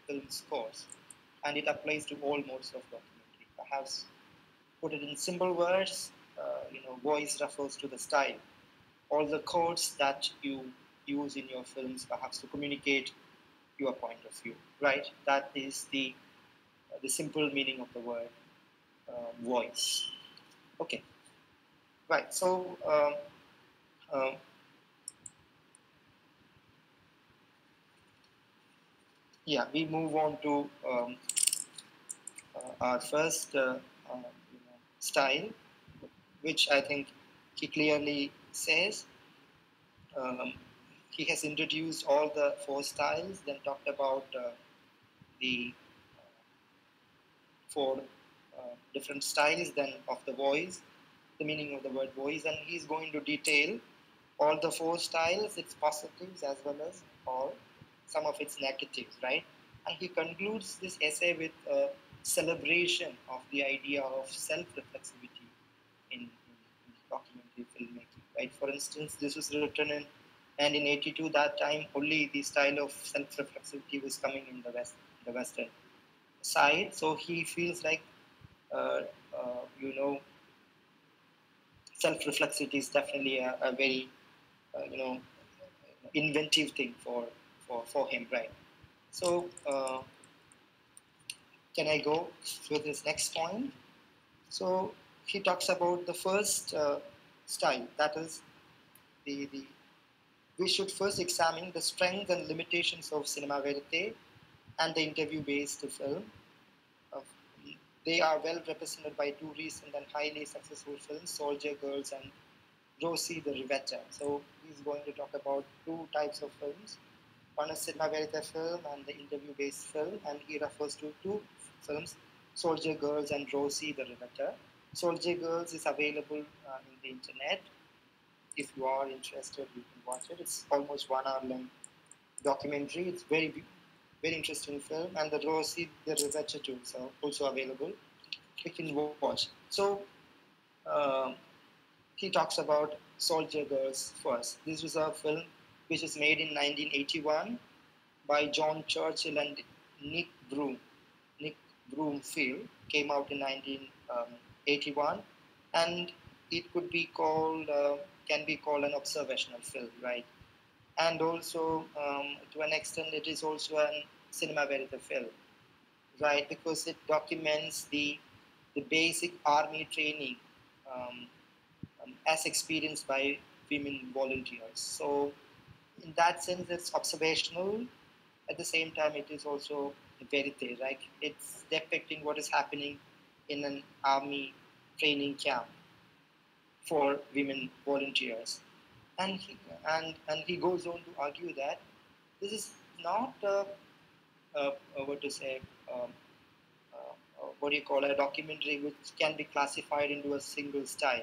Speaker 3: film scores, and it applies to all modes of documentary. Perhaps put it in simple words, voice refers to the style, all the codes that you use in your films, perhaps to communicate your point of view, right? That is the simple meaning of the word voice. Okay, right. So um, yeah, we move on to our first style, which I think he clearly says. Um, he has introduced all the four styles, then talked about the four different styles then of the voice, the meaning of the word voice, and he's going to detail all the four styles, its positives as well as all some of its negatives, right? And he concludes this essay with a celebration of the idea of self-reflexivity in documentary filmmaking, right? For instance, this was written in 1982. That time, only the style of self-reflexivity was coming in the Western side. So he feels like, uh, you know, self-reflexivity is definitely a very, you know, inventive thing for him, right? So, can I go through this next point? So, he talks about the first style, that is the we should first examine the strengths and limitations of cinema verite and the interview-based film. Uh, they are well represented by two recent and highly successful films, Soldier Girls and Rosie the Riveter. So he's going to talk about two types of films. One is cinema verite film and the interview-based film, and he refers to two films, Soldier Girls and Rosie the Riveter. Soldier Girls is available in the internet. If you are interested, you can watch it. It's almost 1 hour long documentary. It's very interesting film, and the Rosie the Riveter too is also available. You can watch. So um, he talks about Soldier Girls first. This was a film which was made in 1981 by John Churchill and Nick Broom. Nick Broomfield came out in 1981, and it could be called can be called an observational film, right? And also to an extent, it is also a cinema verite film, right? Because it documents the basic army training um, as experienced by women volunteers. So in that sense, it's observational. At the same time, it is also verite, right? It's depicting what is happening in an army training camp for women volunteers. And he goes on to argue that this is not what to say um, what do you call a documentary which can be classified into a single style,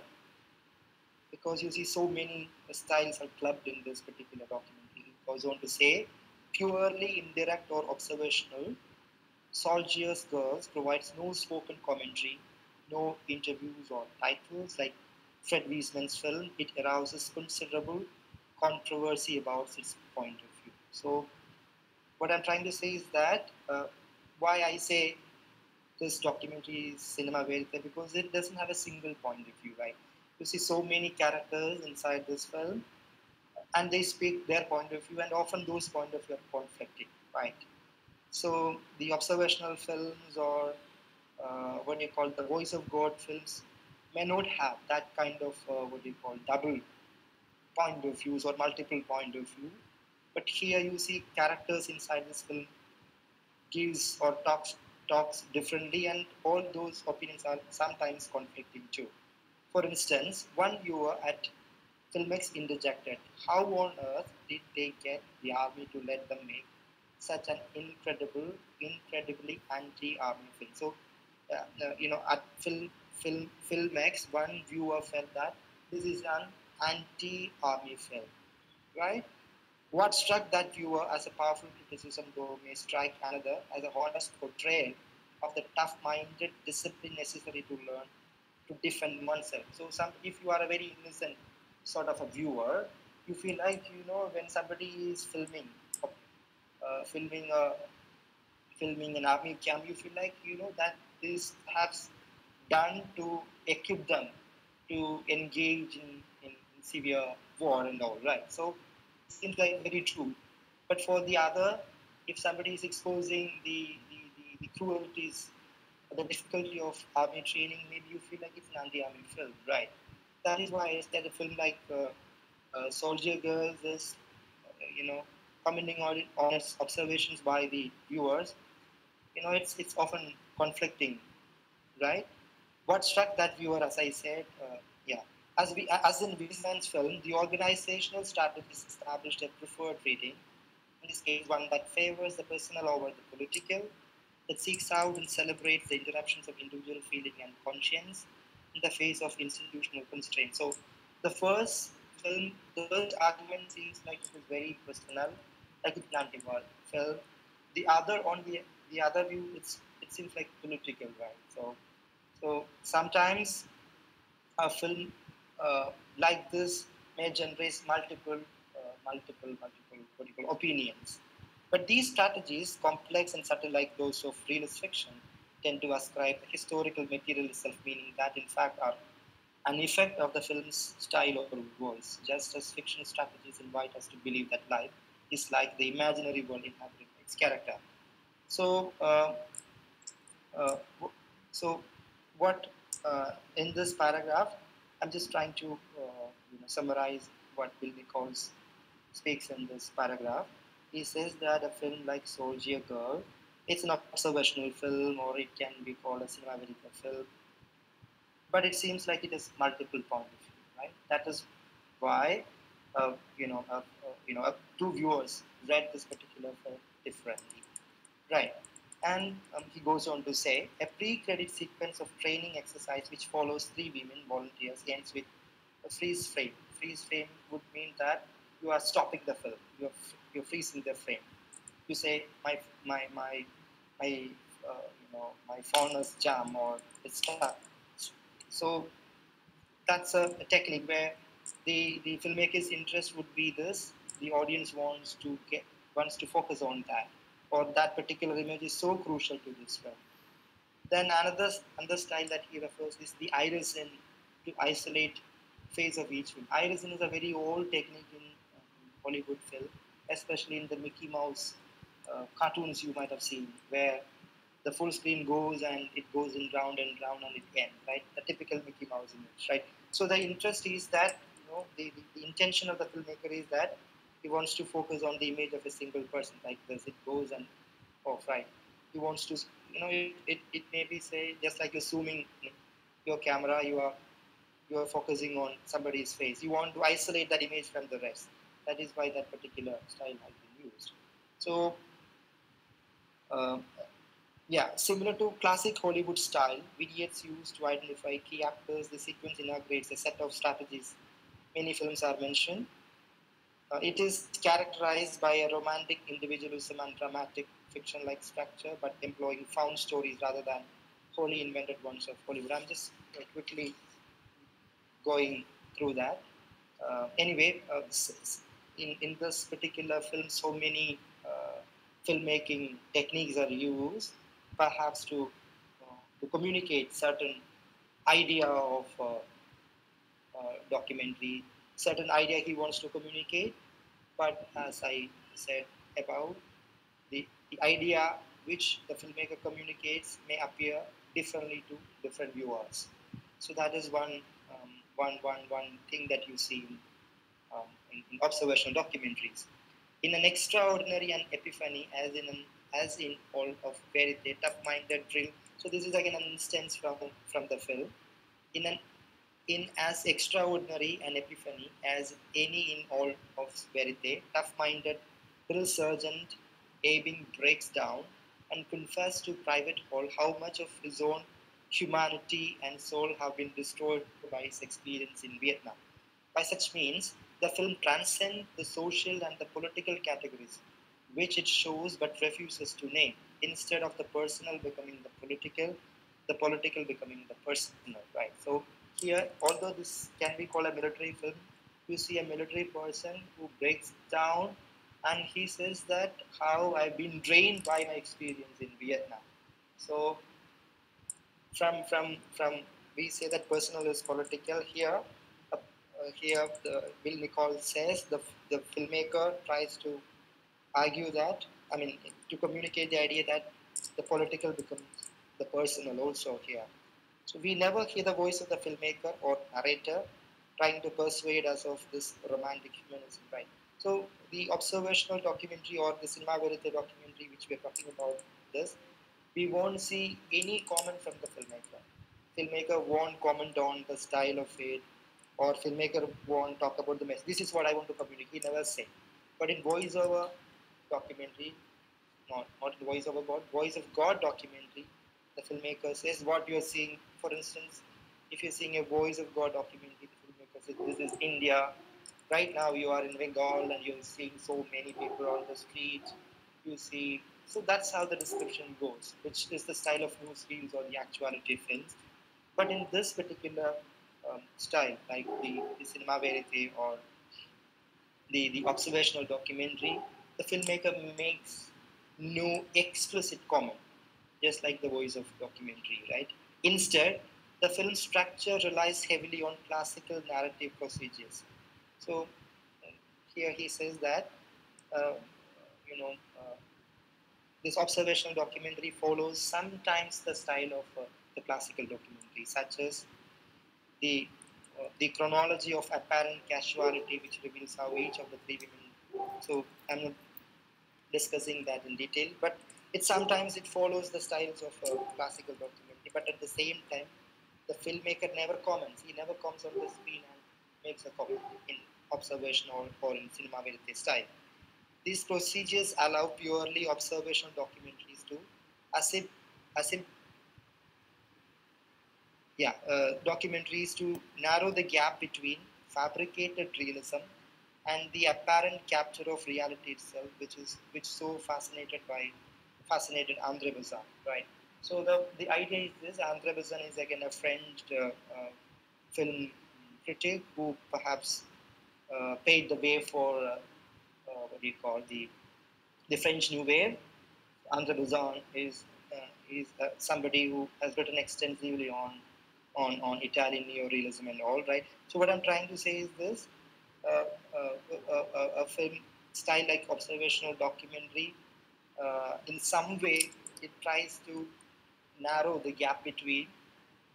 Speaker 3: because you see so many styles are clubbed in this particular documentary. He goes on to say, purely indirect or observational, Soldiers Girls provides no spoken commentary, no interviews or titles like Fred Wiseman's film. It arouses considerable controversy about its point of view. So what I'm trying to say is that why I say this documentary is cinema verite, because it doesn't have a single point of view, right? You see so many characters inside this film, and they speak their point of view, and often those point of view are conflicting, right? So the observational films, or what you call the voice of God films, may not have that kind of what you call double point of views or multiple point of view. But here you see characters inside this film gives or talks differently, and all those opinions are sometimes conflicting too. For instance, one viewer at Filmex interjected, "How on earth did they get the army to let them make such an incredibly anti-army film?" So, at Filmex, one viewer felt that this is an anti-army film, right? What struck that viewer as a powerful criticism, though, may strike another as a honest portrayal of the tough-minded discipline necessary to learn to defend oneself. So, if you are a very innocent sort of a viewer, you feel like, when somebody is filming a filming an army camp, you feel like, that this has done to equip them to engage in severe war and all, right? So it seems like very true. But for the other, if somebody is exposing the cruelties, the difficulty of army training, maybe you feel like it's an anti-army film, right? That is why I said a film like Soldier Girls is, commenting on its observations by the viewers. It's often conflicting, right? What struck that viewer, as I said, yeah, as in Wiesman's film, the organizational strategies established a preferred rating. In this case, one that favors the personal over the political, that seeks out and celebrates the interruptions of individual feeling and conscience in the face of institutional constraints. So, the first the first argument seems like it is very personal, like it's an anti-war film. The other, on the other view, it seems like political, right? So sometimes a film like this may generate multiple opinions. But these strategies, complex and subtle like those of realist fiction, tend to ascribe historical material itself, meaning that in fact are an effect of the film's style or voice, just as fiction strategies invite us to believe that life is like the imaginary world inhabited by its character. So, uh, so what in this paragraph, I'm just trying to summarize what Bill Nichols speaks in this paragraph. He says that a film like Soldier Girl, it's an observational film, or it can be called a cinema verite film, but it seems like it has multiple point of view, right? That is why two viewers read this particular film differently, right? And he goes on to say, a pre-credit sequence of training exercise which follows three women volunteers ends with a freeze frame. Freeze frame would mean that you are stopping the film. You're freezing the frame. You say, my my phone is jam, or it's stuck. So that's a technique where the filmmaker's interest would be this. The audience wants to focus on that, or that particular image is so crucial to this film. Then another style that he refers is the irisin, to isolate phase of each film. Irisin is a very old technique in Hollywood film, especially in the Mickey Mouse cartoons you might have seen, where the full screen goes and it goes in round and it ends, right? The typical Mickey Mouse image, right? So the interest is that, the intention of the filmmaker is that he wants to focus on the image of a single person, like this. It goes and off, right? He wants to, it may be, say, just like you're zooming your camera, you are focusing on somebody's face. You want to isolate that image from the rest. That is why that particular style has been used. So, uh, yeah, similar to classic Hollywood style, vignettes used to identify key actors, the sequence inaugurates a set of strategies. Many films are mentioned. It is characterized by a romantic individualism and dramatic fiction-like structure, but employing found stories rather than wholly invented ones of Hollywood. I'm just quickly going through that. Anyway, in this particular film, so many filmmaking techniques are used, perhaps to communicate certain idea of documentary, certain idea he wants to communicate. But as I said above, the idea which the filmmaker communicates may appear differently to different viewers. So that is one thing that you see in observational documentaries. In an extraordinary and epiphany, as in all of verite, tough-minded drill. So this is again an instance from the film. In an in as extraordinary an epiphany as any in all of verite, tough-minded drill sergeant Abing breaks down and confesses to Private Hall how much of his own humanity and soul have been destroyed by his experience in Vietnam. By such means, the film transcends the social and the political categories, which it shows but refuses to name. Instead of the personal becoming the political becoming the personal. Right. So here, although this can be called a military film, you see a military person who breaks down and he says that how I've been drained by my experience in Vietnam. So from we say that personal is political. Here Bill Nichols says the filmmaker tries to argue that, I mean, to communicate the idea that the political becomes the personal also here. So we never hear the voice of the filmmaker or narrator trying to persuade us of this romantic humanism, right? So the observational documentary or the cinema verite documentary which we are talking about, this, we won't see any comment from the filmmaker. Filmmaker won't comment on the style of it, or filmmaker won't talk about the message. This is what I want to communicate. He never say. But in voiceover documentary, not in voice of God documentary, the filmmaker says what you are seeing. For instance, if you're seeing a voice of God documentary, the filmmaker says this is India. Right now you are in Bengal and you're seeing so many people on the street. You see, so that's how the description goes, which is the style of news reels or the actuality films. But in this particular style, like the cinema verite or the observational documentary, the filmmaker makes no explicit comment, just like the voice of documentary, right? Instead, the film structure relies heavily on classical narrative procedures. So here he says that, uh, you know, this observational documentary follows sometimes the style of the classical documentary, such as the chronology of apparent casualty, which reveals how each of the three women. So I'm not discussing that in detail, but it follows the styles of classical documentary. But at the same time, the filmmaker never comments. He never comes on the screen and makes a comment in observation or in cinema verite style. These procedures allow purely observational documentaries to assim, assim, documentaries to narrow the gap between fabricated realism and the apparent capture of reality itself, which so fascinated Andre Bazin, right? So the idea is this: Andre Bazin is again a French film critic who perhaps paved the way for what do you call the French New Wave. Andre Bazin is somebody who has written extensively on Italian neorealism and all, right? So what I'm trying to say is this: uh, a film style like observational documentary, in some way, it tries to narrow the gap between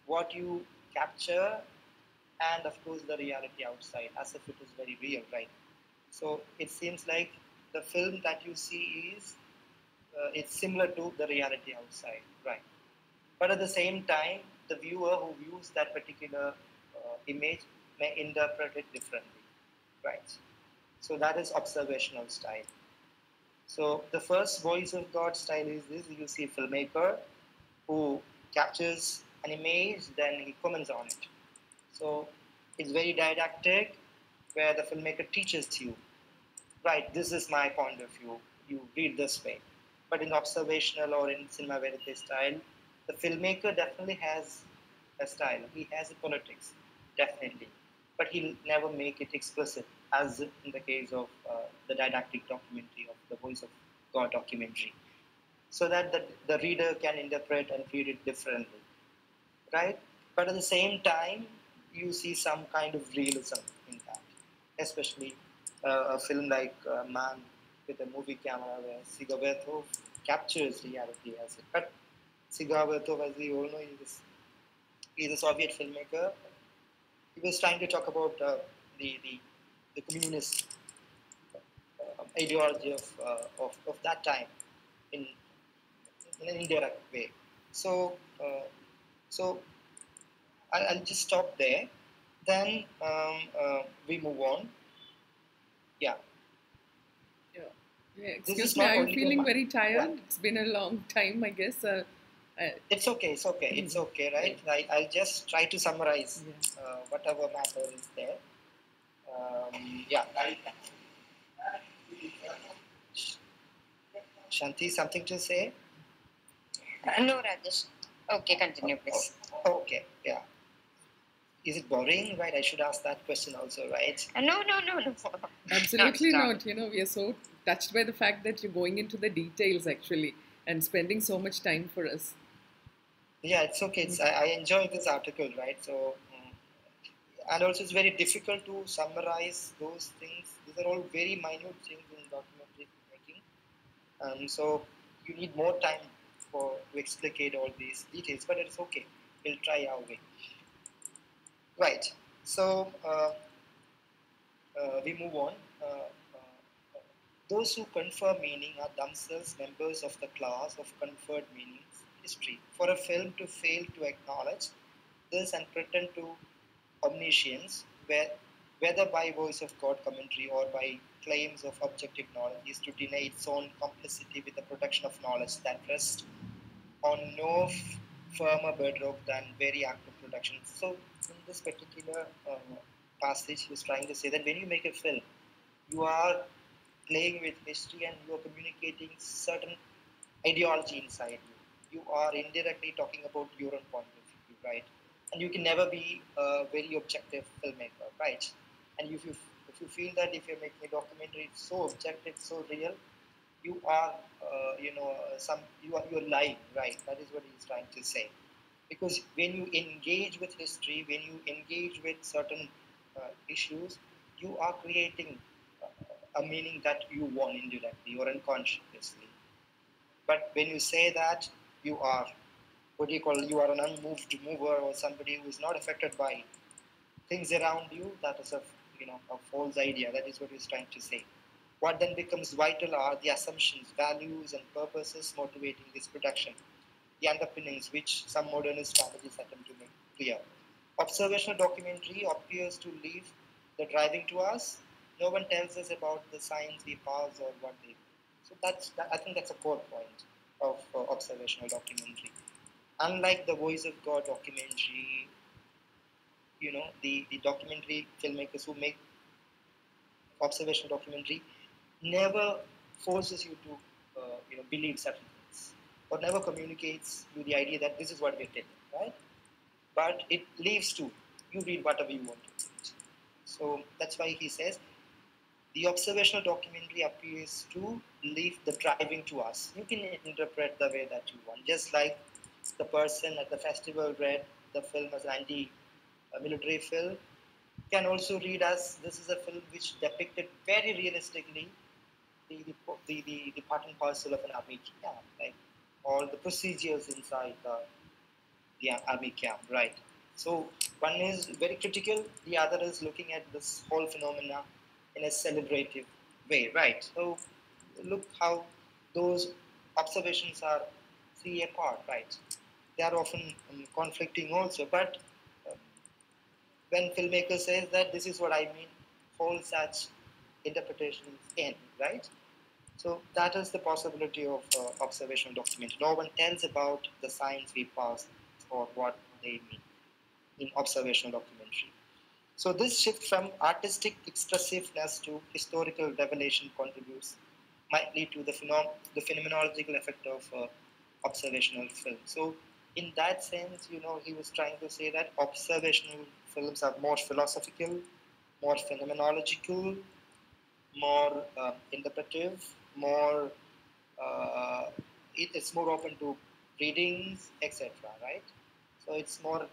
Speaker 3: what you capture and, of course, the reality outside, as if it is very real, right? So it seems like the film that you see is it's similar to the reality outside, right? But at the same time, the viewer who views that particular image may interpret it differently, right? So that is observational style. So the first voice of God style is this: you see a filmmaker who captures an image, then he comments on it. So it's very didactic, where the filmmaker teaches you, right, this is my point of view, you read this way. But in observational or in cinema verite style, the filmmaker definitely has a style. He has a politics, definitely. But he'll never make it explicit, as in the case of the didactic documentary of the voice of God documentary, so that the reader can interpret and read it differently, right? But at the same time, you see some kind of realism in that, especially a film like Man with a movie camera where Sigabertov captures reality as it. But Sigabertov, as we all know, he's a Soviet filmmaker. He was trying to talk about the communist ideology of that time in, in an indirect way. So, so I'll just stop there. Then we move on. Yeah.
Speaker 1: Yeah. Yeah,
Speaker 3: This
Speaker 1: excuse
Speaker 3: is
Speaker 1: me,
Speaker 3: not
Speaker 1: are you
Speaker 3: only
Speaker 1: feeling
Speaker 3: the
Speaker 1: very tired?
Speaker 3: what?
Speaker 1: It's been a long time, I guess.
Speaker 3: It's okay. It's okay. It's okay, right? I'll just try to summarize whatever matter is there. Yeah. Shanti, something to say?
Speaker 2: No, Rajesh. Okay, continue, please.
Speaker 3: Okay. Yeah. Is it boring? Right. I should ask that question also, right?
Speaker 2: No, no, no, no.
Speaker 1: Absolutely
Speaker 2: Stop.
Speaker 1: not. We are so touched by the fact that you're going into the details actually and spending so much time for us.
Speaker 3: Yeah, it's okay. I enjoy this article, right? So, and also it's very difficult to summarize those things. These are all very minute things in documentary filmmaking. So you need more time to explicate all these details, but it's okay. We'll try our way. Right. So we move on. Those who confer meaning are themselves members of the class of conferred meanings history. For a film to fail to acknowledge this and pretend to omniscience, whether by voice of God commentary or by claims of objective knowledge, is to deny its own complicity with the production of knowledge that rests on no firmer bedrock than very active production. So, in this particular passage, he was trying to say that when you make a film, you are playing with history and you are communicating certain ideology inside you. You are indirectly talking about your own point of view, right? And you can never be a very objective filmmaker, right? And if you feel that if you're making a documentary, it's so objective, so real, you are you're lying, right? That is what he's trying to say. Because when you engage with history, when you engage with certain issues, you are creating a meaning that you want indirectly or unconsciously. But when you say that you are, what do you call, you are an unmoved mover or somebody who is not affected by things around you, that is a false idea. That is what he's trying to say. What then becomes vital are the assumptions, values, and purposes motivating this production, the underpinnings which some modernist strategies attempt to make clear. Observational documentary appears to leave the driving to us. No one tells us about the signs we pass or what they do. So I think that's a core point of observational documentary. Unlike the Voice of God documentary, the documentary filmmakers who make observational documentary never forces you to believe certain things or never communicates you the idea that this is what we did, right? But it leaves to you read whatever you want to read. So that's why he says the observational documentary appears to leave the driving to us. You can interpret the way that you want, just like the person at the festival read the film as an anti-military film, can also read as this is a film which depicted very realistically the part and parcel of an army camp, like all the procedures inside the army camp, right? So one is very critical, the other is looking at this whole phenomena in a celebrative way, right? So look how those observations are three apart, right? They are often conflicting also, but um, when filmmaker says that this is what I mean, whole such interpretations end, right? So that is the possibility of observational documentary. No one tells about the signs we pass or what they mean in observational documentary. So this shift from artistic expressiveness to historical revelation contributes mightily to the phenomenological effect of observational film. So in that sense, he was trying to say that observational films are more philosophical, more phenomenological, more interpretive, more uh, it's more open to readings, etc. Right? So it's more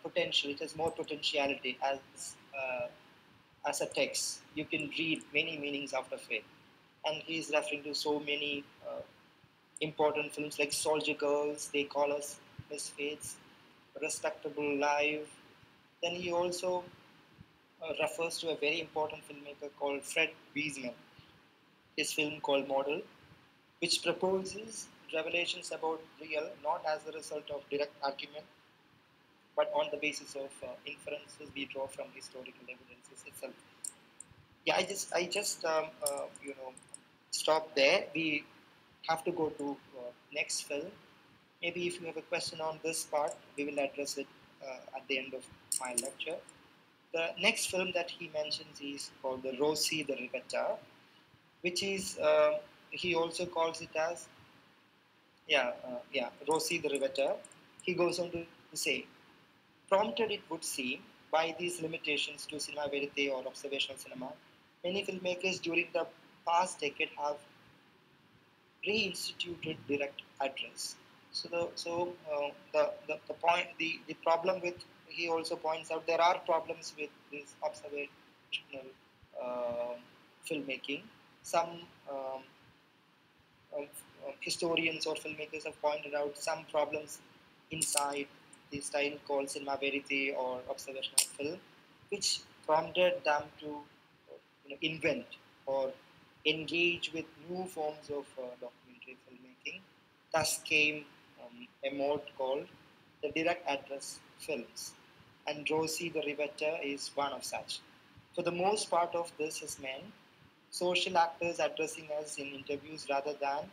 Speaker 3: potential. It has more potentiality as a text. You can read many meanings out of it, and he's referring to so many important films like Soldier Girls, They Call Us Misfits, Respectable Life. Then he also refers to a very important filmmaker called Fred Wiesman. His film called Model, which proposes revelations about real, not as a result of direct argument, but on the basis of inferences we draw from historical evidences itself. Yeah, I just stop there. We have to go to next film. Maybe if you have a question on this part, we will address it at the end of my lecture. The next film that he mentions is called the Rosie the Riveter, which is he also calls it as Rosie the Riveter. He goes on to say, prompted it would seem by these limitations to cinema verite or observational cinema, many filmmakers during the past decade have reinstituted direct address. So the point the problem with, he also points out there are problems with this observational um filmmaking. Some um, historians or filmmakers have pointed out some problems inside the style called cinema verite or observational film, which prompted them to invent or engage with new forms of documentary filmmaking. Thus came a mode called the direct address films, and Rosie the Riveter is one of such. For the most part of this is meant social actors addressing us in interviews rather than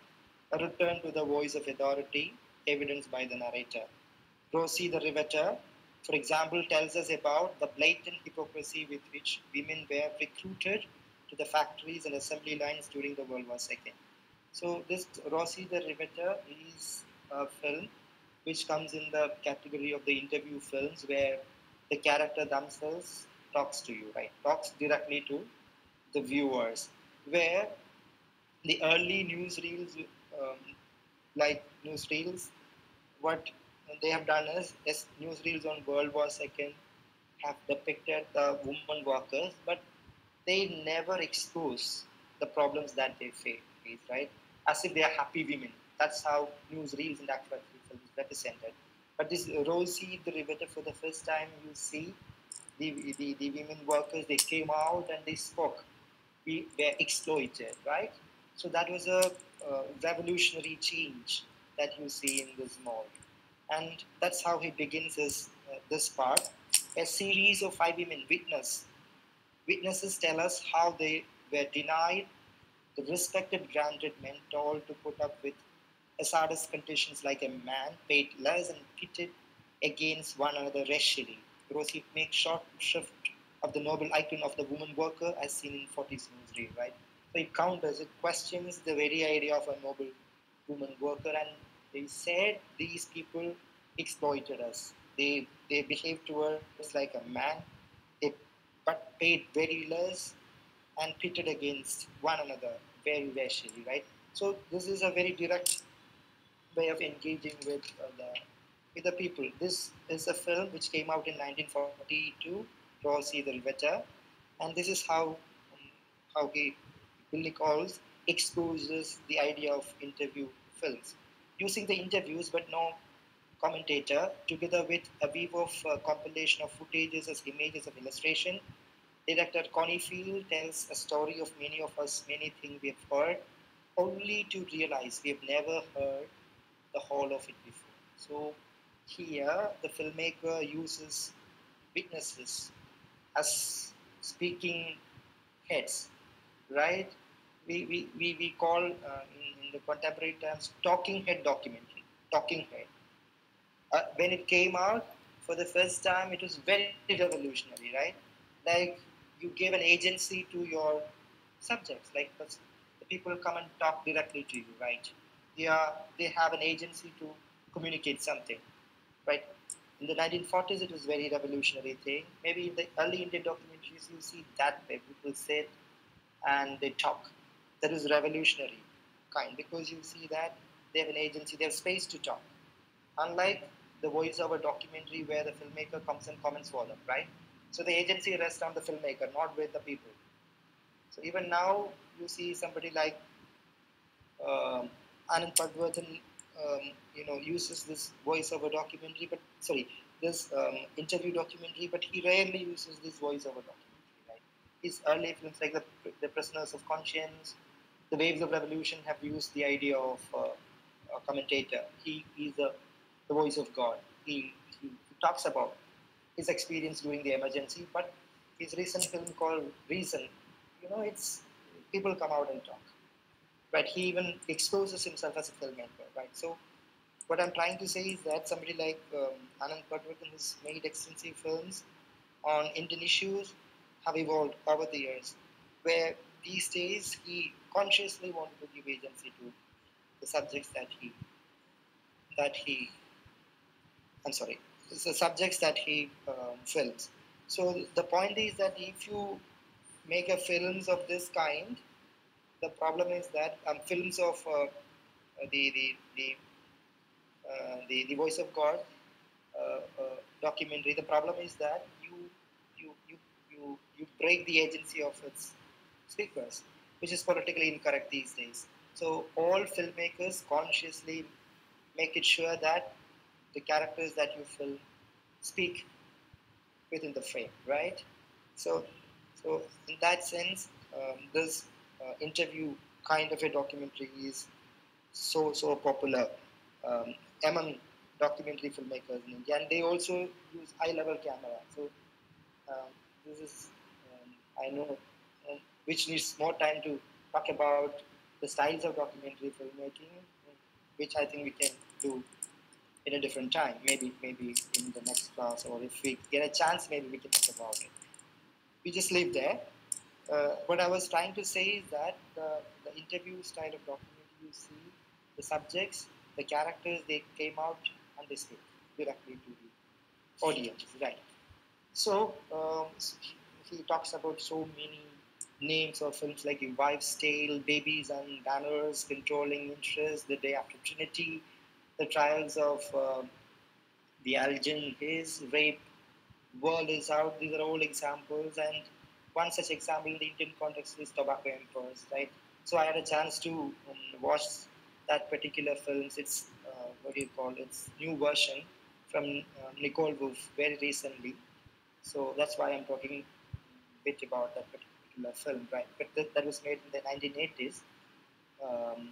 Speaker 3: a return to the voice of authority evidenced by the narrator. Rosie the Riveter, for example, tells us about the blatant hypocrisy with which women were recruited to the factories and assembly lines during the World War II. So this Rosie the Riveter is a film which comes in the category of the interview films where the character themselves talks to you, right? Talks directly to the viewers, where the early newsreels, um, like newsreels, what they have done is, yes, newsreels on World War II have depicted the women workers, but they never expose the problems that they face, right? As if they are happy women. That's how newsreels and documentary films represented. But this Rosie the Riveter, for the first time, you see the women workers, they came out and they spoke. We were exploited, right? So that was a revolutionary change that you see in this mold. And that's how he begins this part. A series of five women witnesses tell us how they were denied the respect it granted men told to put up with hazardous conditions like a man, paid less and pitted against one another racially, because it makes short shrift of the noble icon of the woman worker as seen in 40s newsreel, right? So it counters, it questions the very idea of a noble woman worker, and they said these people exploited us. They behaved towards like a man, they but paid very less and pitted against one another very racially, right? So this is a very direct way of engaging with the people. This is a film which came out in 1942, Rosie the Riveter, and this is how he Bill Nichols exposes the idea of interview films, using the interviews but no commentator, together with a weave of compilation of footages as images of illustration. Director Connie Field tells a story of many of us, many things we have heard, only to realize we have never heard the whole of it before. So here, the filmmaker uses witnesses as speaking heads, right? We call in the contemporary terms talking head documentary, talking head. When it came out for the first time, it was very revolutionary, right? Like you gave an agency to your subjects, like the people come and talk directly to you, right? They have an agency to communicate something, right? In the 1940s, it was very revolutionary thing. Maybe in the early Indian documentaries, you see that way people sit and they talk. That is revolutionary. kind, because you see that they have an agency, they have space to talk. Unlike the voiceover documentary where the filmmaker comes and comments for them, right? So the agency rests on the filmmaker, not with the people. So even now, you see somebody like Anand Pagwardhan, uses this voiceover documentary, but sorry, this interview documentary, but he rarely uses this voiceover documentary. Right? His early films like the Prisoners of Conscience, The Waves of Revolution have used the idea of a commentator. He's the voice of God. He talks about his experience during the emergency, but his recent film called Reason, it's people come out and talk. Right? He even exposes himself as a filmmaker. Right? So what I'm trying to say is that somebody like Anand Pagwardhan, who's made extensive films on Indian issues, have evolved over the years, where these days he consciously wanted to give agency to the subjects that he I'm sorry, it's the subjects that he films. So the point is that if you make a films of this kind, the problem is that films of the Voice of God documentary. The problem is that you break the agency of its speakers, which is politically incorrect these days. So all filmmakers consciously make it sure that the characters that you film speak within the frame, right? So, so in that sense, this interview kind of a documentary is so popular among documentary filmmakers in India, and they also use high-level camera. So this is I know which needs more time to talk about the styles of documentary filmmaking, which I think we can do in a different time, maybe in the next class, or if we get a chance, maybe we can talk about it. We just leave there. What I was trying to say is that the interview style of documentary, you see the subjects, the characters, they came out and they speak directly to the audience, right? So he talks about so many names of films like Wives' Tale, Babies and Banners, Controlling Interest, The Day After Trinity, The Trials of the Algin, His, Rape, World is Out. These are all examples, and one such example in the Indian context is Tobacco Emperors, right? So I had a chance to watch that particular film. It's what do you call it? It's new version from Nichols very recently. So that's why I'm talking a bit about that particular film, right? But that was made in the 1980s.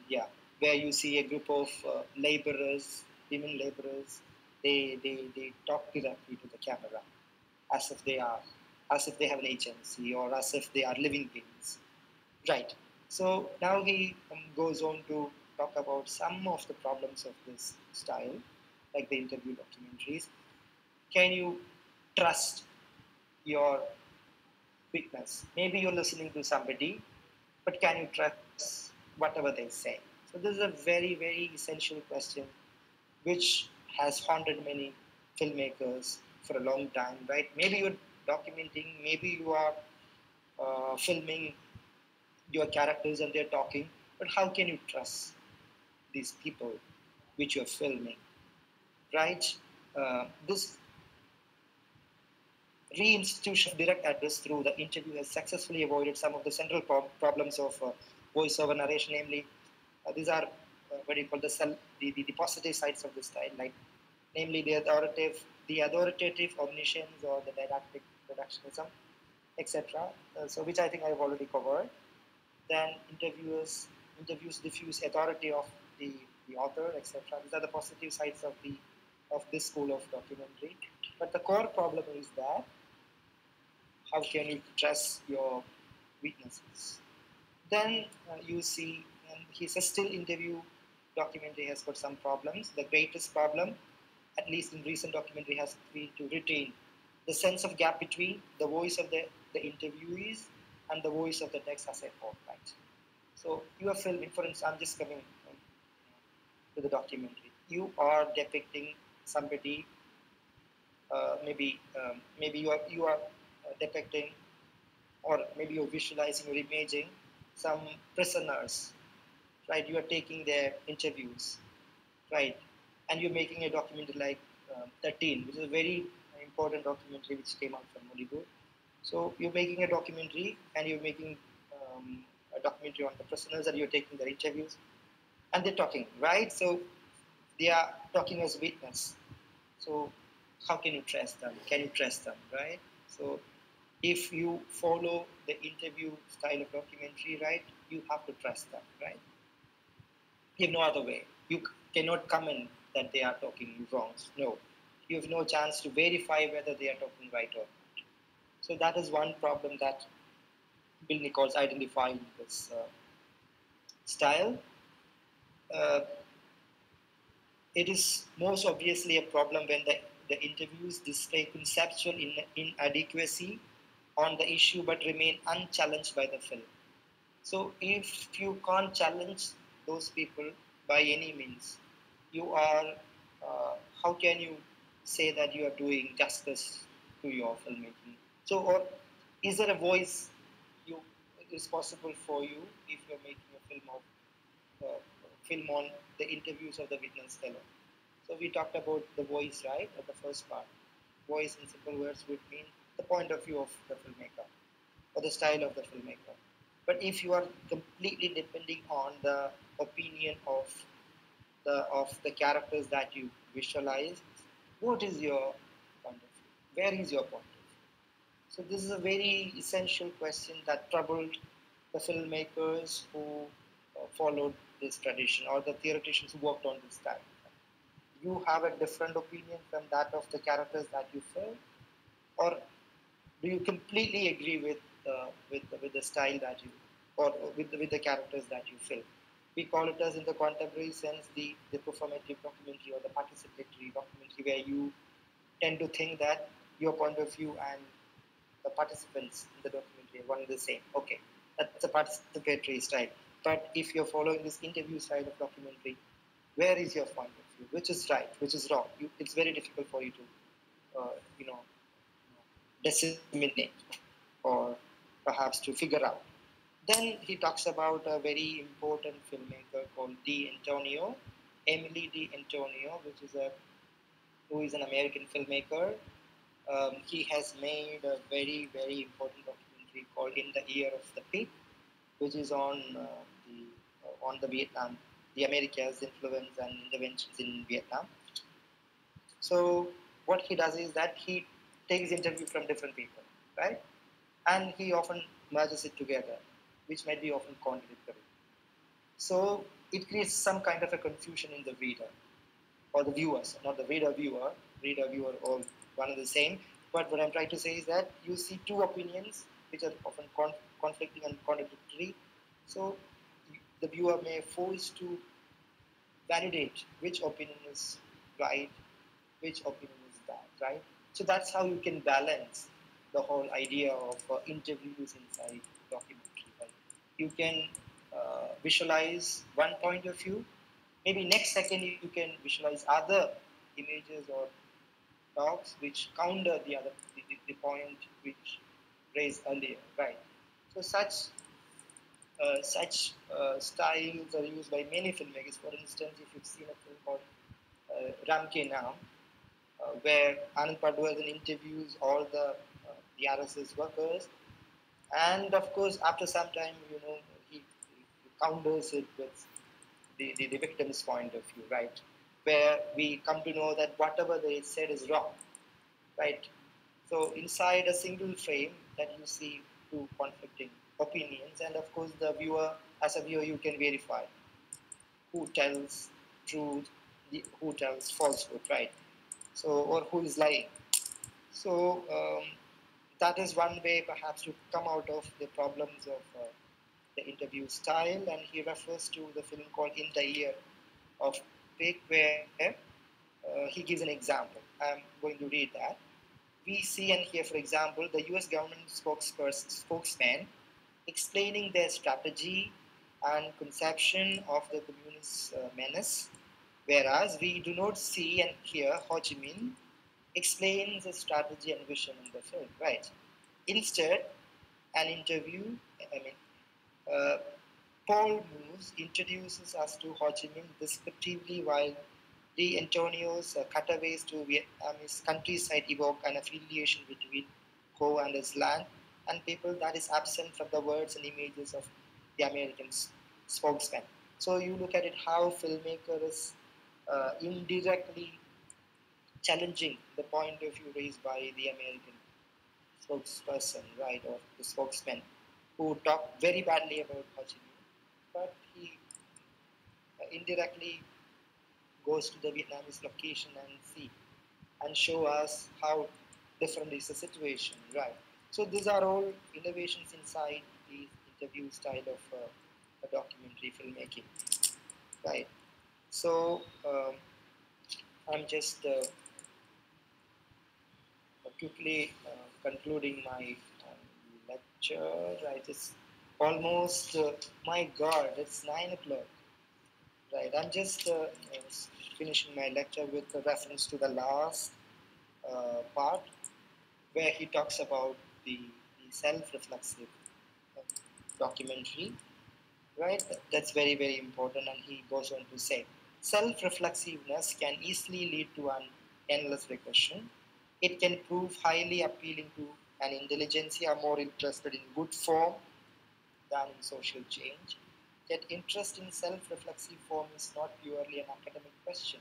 Speaker 3: Yeah, where you see a group of laborers, women laborers, they talk directly to the camera as if as if they have an agency or as if they are living beings. Right. So now he goes on to talk about some of the problems of this style, like the interview documentaries. Can you trust your witness? Maybe you're listening to somebody, but can you trust whatever they say? So this is a very essential question, which has haunted many filmmakers for a long time, right? Maybe you're documenting, maybe you are filming your characters and they're talking, but how can you trust these people which you're filming, right? This reinstitution of direct address through the interview has successfully avoided some of the central problems of voiceover narration, namely, these are what do you call the positive sides of the style, like namely the authoritative omniscience or the didactic reductionism, etc. So which I think I've already covered. Then interviews diffuse authority of the author, etc. These are the positive sides of this school of documentary. But the core problem is that how can you trust your witnesses? Then you see his still interview documentary has got some problems. The greatest problem, at least in recent documentary, has been to retain the sense of gap between the voice of the interviewees and the voice of the text as a whole, right? So you are filming, for instance, I'm just coming to the documentary. You are depicting somebody, maybe you are depicting, or maybe you're visualizing or imaging some prisoners right? You are taking their interviews, right? And you're making a documentary like 13, which is a very important documentary which came out from Hollywood. So you're making a documentary and you're making a documentary on the prisoners and you're taking their interviews and they're talking, right? So they are talking as witness. So how can you trust them? Can you trust them, right? So if you follow the interview style of documentary, right, you have to trust them, right? You have no other way. You cannot comment that they are talking wrong. No, you have no chance to verify whether they are talking right or not. So that is one problem that Bill Nichols identified in this style. Uh, it is most obviously a problem when the interviews display conceptual inadequacy on the issue but remain unchallenged by the film. So if you can't challenge those people by any means, you are, how can you say that you are doing justice to your filmmaking? So, or is there a voice you is possible for you if you're making a film on the interviews of the witness alone? So we talked about the voice, right, at the first part. Voice in simple words would mean the point of view of the filmmaker or the style of the filmmaker. But if you are completely depending on the opinion of the characters that you visualize, what is your point of view? Where is your point of view? So this is a very essential question that troubled the filmmakers who followed this tradition or the theoreticians who worked on this style. You have a different opinion from that of the characters that you film, or do you completely agree with the style that you or with the characters that you film? We call it as in the contemporary sense the performative documentary or the participatory documentary, where you tend to think that your point of view and the participants in the documentary are one and the same. Okay, that's a participatory style. But if you're following this interview style of documentary, where is your point of view? Which is right? Which is wrong? It's very difficult for you to, you know, disseminate or perhaps to figure out. Then he talks about a very important filmmaker called D'Antonio, Emily D'Antonio, who is an American filmmaker. He has made a very, very important documentary called In the Year of the Pig, which is on the Vietnam, the America's influence and interventions in Vietnam. So what he does is that he takes interview from different people, right? And he often merges it together, which might be often contradictory. So it creates some kind of a confusion in the reader or the viewers, not the reader, viewer, all one and the same. But what I'm trying to say is that you see two opinions which are often conflicting and contradictory. So the viewer may force to validate which opinion is right, which opinion is bad, right? So that's how you can balance the whole idea of interviews inside documentary. Right? You can visualize one point of view. Maybe next second you can visualize other images or talks which counter the point which raised earlier, right? So such styles are used by many filmmakers. For instance, if you've seen a film called Ramke Naam, where Anand Padwardhan interviews all the RSS workers, and of course, after some time, he counters it with the victim's point of view, right? Where we come to know that whatever they said is wrong, right? So inside a single frame that you see two conflicting opinions, and of course, as a viewer, you can verify who tells truth, who tells falsehood, right? So, or who is lying. So that is one way perhaps to come out of the problems of the interview style, and he refers to the film called In the Year of Pig, where he gives an example. I'm going to read that. We see and hear, for example, the US government spokesman explaining their strategy and conception of the communist menace, whereas we do not see and hear Ho Chi Minh explains the strategy and vision in the film, right? Instead, an interview, I mean, uh, Paul moves introduces us to Ho Chi Minh descriptively, while the Antonio's cutaways to Vietnamese countryside evoke an affiliation between Ho and his land and people that is absent from the words and images of the American spokesman. So you look at it how filmmaker is indirectly challenging the point of view raised by the American spokesperson, right, or the spokesman, who talked very badly about Ho Chi Minh, but he indirectly goes to the Vietnamese location and see and show us how different is the situation, right? So these are all innovations inside the interview style of a documentary filmmaking, right? So I'm just quickly concluding my lecture. Right, it's almost my God, it's 9 o'clock. Right, I'm just finishing my lecture with a reference to the last part where he talks about the self-reflexive uh, documentary, right? That's very, very important. And he goes on to say, self-reflexiveness can easily lead to an endless regression. It can prove highly appealing to an intelligentsia more interested in good form than in social change. Yet interest in self-reflexive form is not purely an academic question.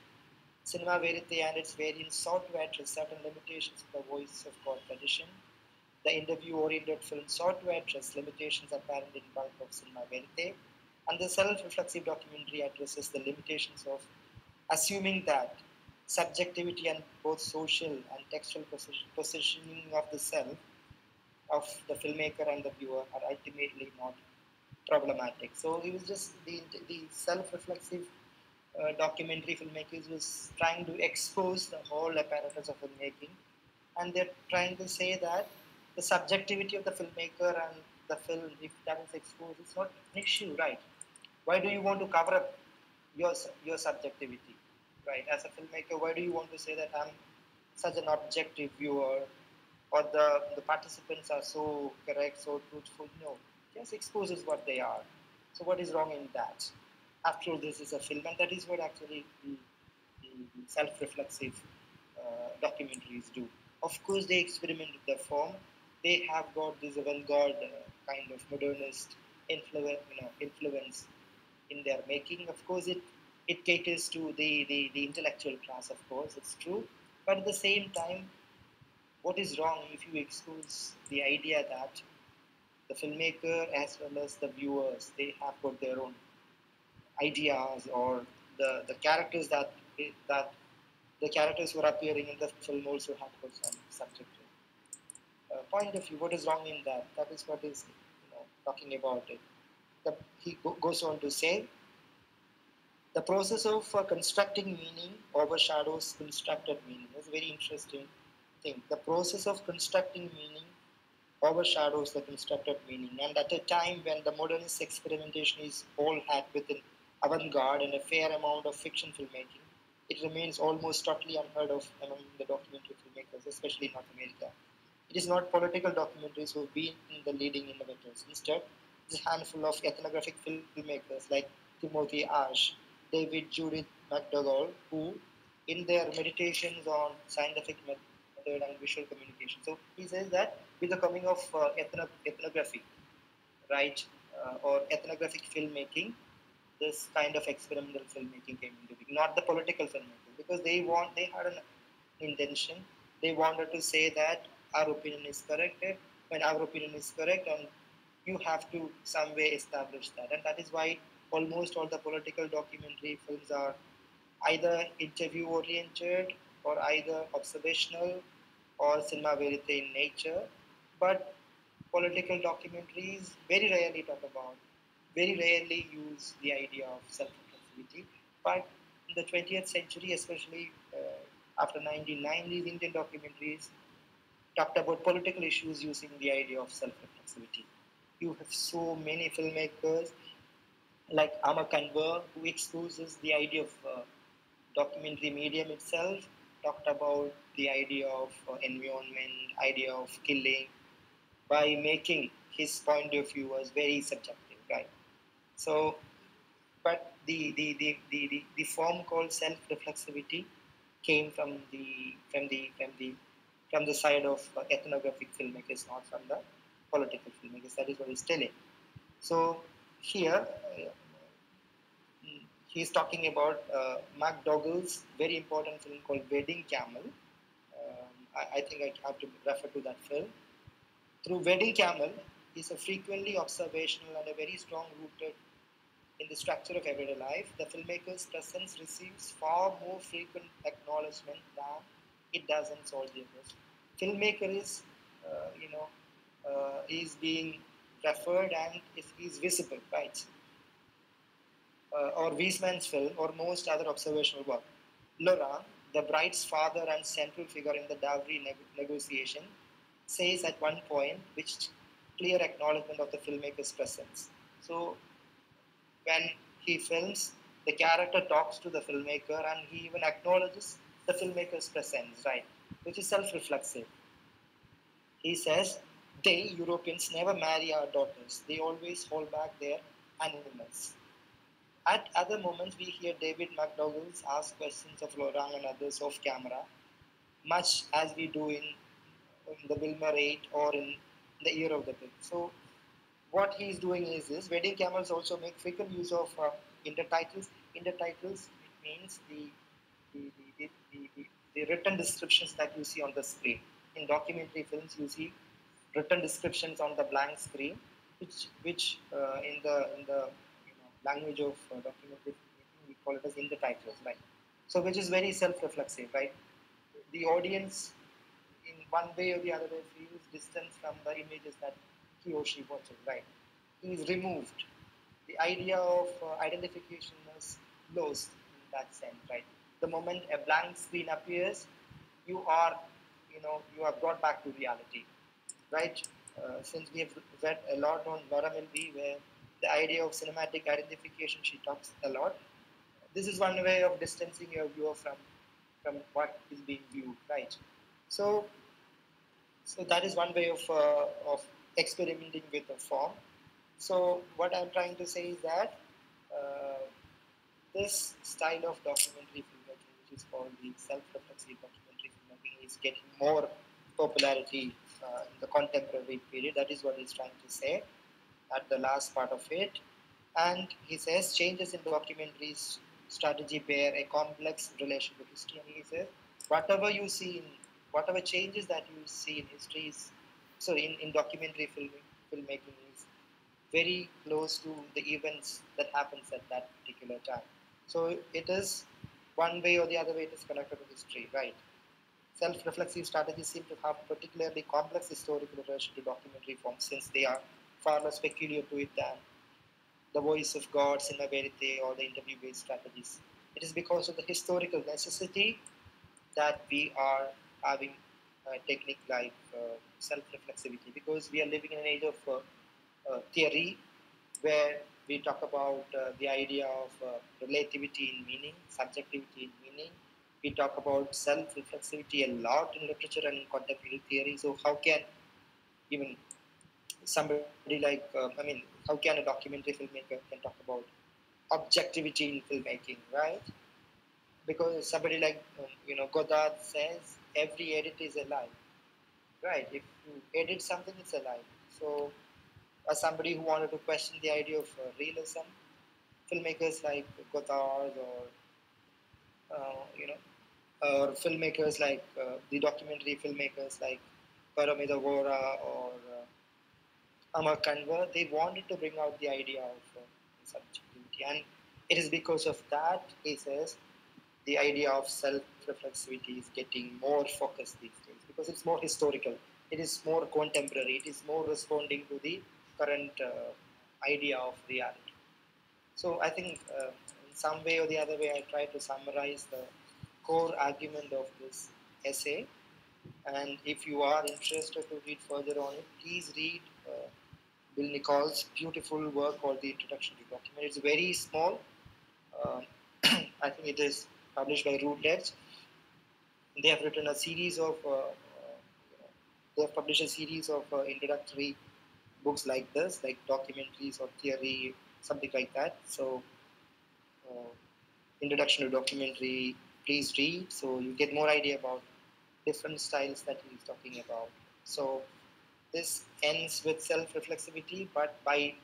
Speaker 3: Cinema verite and its variants sought to address certain limitations of the voice of God tradition. The interview-oriented film sought to address limitations apparent in bulk of cinema verite, and the self-reflexive documentary addresses the limitations of assuming that subjectivity and both social and textual positioning of the self of the filmmaker and the viewer are ultimately not problematic. So it was just the self-reflexive documentary filmmakers was trying to expose the whole apparatus of filmmaking, and they're trying to say that the subjectivity of the filmmaker and the film, if that is exposed, it's not an issue, right? Why do you want to cover up your your subjectivity, right? As a filmmaker, why do you want to say that I'm such an objective viewer, or the participants are so correct, so truthful? No, just exposes what they are. So what is wrong in that? After all, this is a film, and that is what actually the self-reflexive documentaries do. Of course, they experiment with the form. They have got this avant-garde kind of modernist influence in their making. Of course, it caters to the intellectual class. Of course, it's true. But at the same time, what is wrong if you expose the idea that the filmmaker as well as the viewers, they have got their own ideas, or the characters that the characters who are appearing in the film also have got some subjective point of view. What is wrong in that? That is what is talking about it. Goes on to say, the process of constructing meaning overshadows constructed meaning. That's a very interesting thing. The process of constructing meaning overshadows the constructed meaning. And at a time when the modernist experimentation is all had with an avant-garde and a fair amount of fiction filmmaking, it remains almost totally unheard of among the documentary filmmakers, especially in North America. It is not political documentaries who have been the leading innovators. Instead, it's a handful of ethnographic filmmakers like Timothy Ash, David Judith McDougall, who, in their meditations on scientific method and visual communication. So he says that with the coming of ethnography, right, or ethnographic filmmaking, this kind of experimental filmmaking came into being, not the political filmmaking, because they had an intention. They wanted to say that our opinion is correct, when our opinion is correct, and you have to some way establish that. And that is why almost all the political documentary films are either interview oriented or either observational or cinema verite in nature. But political documentaries very rarely use the idea of self-reflexivity. But in the 20th century, especially after 1990s, Indian documentaries talked about political issues using the idea of self-reflexivity. You have so many filmmakers like Amar Kanwar, who exposes the idea of documentary medium itself, talked about the idea of environment, idea of killing, by making his point of view as very subjective, right? So, but the form called self-reflexivity came from the side of ethnographic filmmakers, not from the political filmmakers. That is what he's telling. So here he's talking about McDougall's very important film called Wedding Camel. I think I have to refer to that film. Through Wedding Camel is a frequently observational and a very strong rooted in the structure of everyday life. The filmmaker's presence receives far more frequent acknowledgement than it does in soldiers. Filmmaker is being referred and is visible, right? Or Wiesman's film or most other observational work. Laurent, the bride's father and central figure in the dowry negotiation, says at one point, which clear acknowledgement of the filmmaker's presence. So when he films, the character talks to the filmmaker and he even acknowledges the filmmaker's presence, right? Which is self-reflexive. He says, they, Europeans, never marry our daughters. They always hold back their animals. At other moments, we hear David McDougall ask questions of Laurent and others off camera, much as we do in the Wilmer 8 or in the Year of the Pig. So, what he's doing is this. Wedding camels also make frequent use of intertitles. Intertitles, it means the written descriptions that you see on the screen. In documentary films, you see written descriptions on the blank screen, which in the language of documentary filmmaking, we call it as intertitles, right? So, which is very self-reflexive, right? The audience, in one way or the other way, feels distance from the images that he or she watches, right? He is removed. The idea of identification is lost in that sense, right? The moment a blank screen appears, you are, you are brought back to reality, right? Since we have read a lot on Laura Milby, where the idea of cinematic identification, she talks a lot. This is one way of distancing your viewer from what is being viewed, right? So, so that is one way of experimenting with the form. So what I'm trying to say is that uh, this style of documentary filmmaking, which is called the self-reflexive documentary filmmaking, is getting more popularity in the contemporary period. That is what he's trying to say at the last part of it. And he says changes in documentaries strategy bear a complex relation to history. And he says whatever you see in whatever changes that you see in history is in documentary filmmaking is very close to the events that happens at that particular time. So it is one way or the other way it is connected to history, right? Self-reflexive strategies seem to have particularly complex historical relation to documentary forms since they are far less peculiar to it than the voice of God, cinema verite, or the interview-based strategies. It is because of the historical necessity that we are having a technique like self-reflexivity, because we are living in an age of theory where we talk about the idea of relativity in meaning, subjectivity in meaning. We talk about self-reflexivity a lot in literature and in contemporary theory. So how can even somebody like, how can a documentary filmmaker can talk about objectivity in filmmaking, right? Because somebody like, Godard says every edit is a lie, right? If you edit something, it's a lie. So as somebody who wanted to question the idea of realism, filmmakers like Godard or filmmakers like the documentary filmmakers like Paramita Vora or Amar Kanwar, they wanted to bring out the idea of subjectivity. And it is because of that, he says, the idea of self-reflexivity is getting more focused these days because it's more historical, it is more contemporary, it is more responding to the current idea of reality. So I think in some way or the other way, I try to summarize the core argument of this essay. And if you are interested to read further on it, please read Bill Nichols' beautiful work called The Introduction to Document. It's very small. Um, I think it is published by Rootedge. They have written a series of, they have published a series of introductory books like this, like documentaries or theory something like that. So, introduction to documentary, please read so you get more idea about different styles that he's talking about. So, this ends with self-reflexivity, but by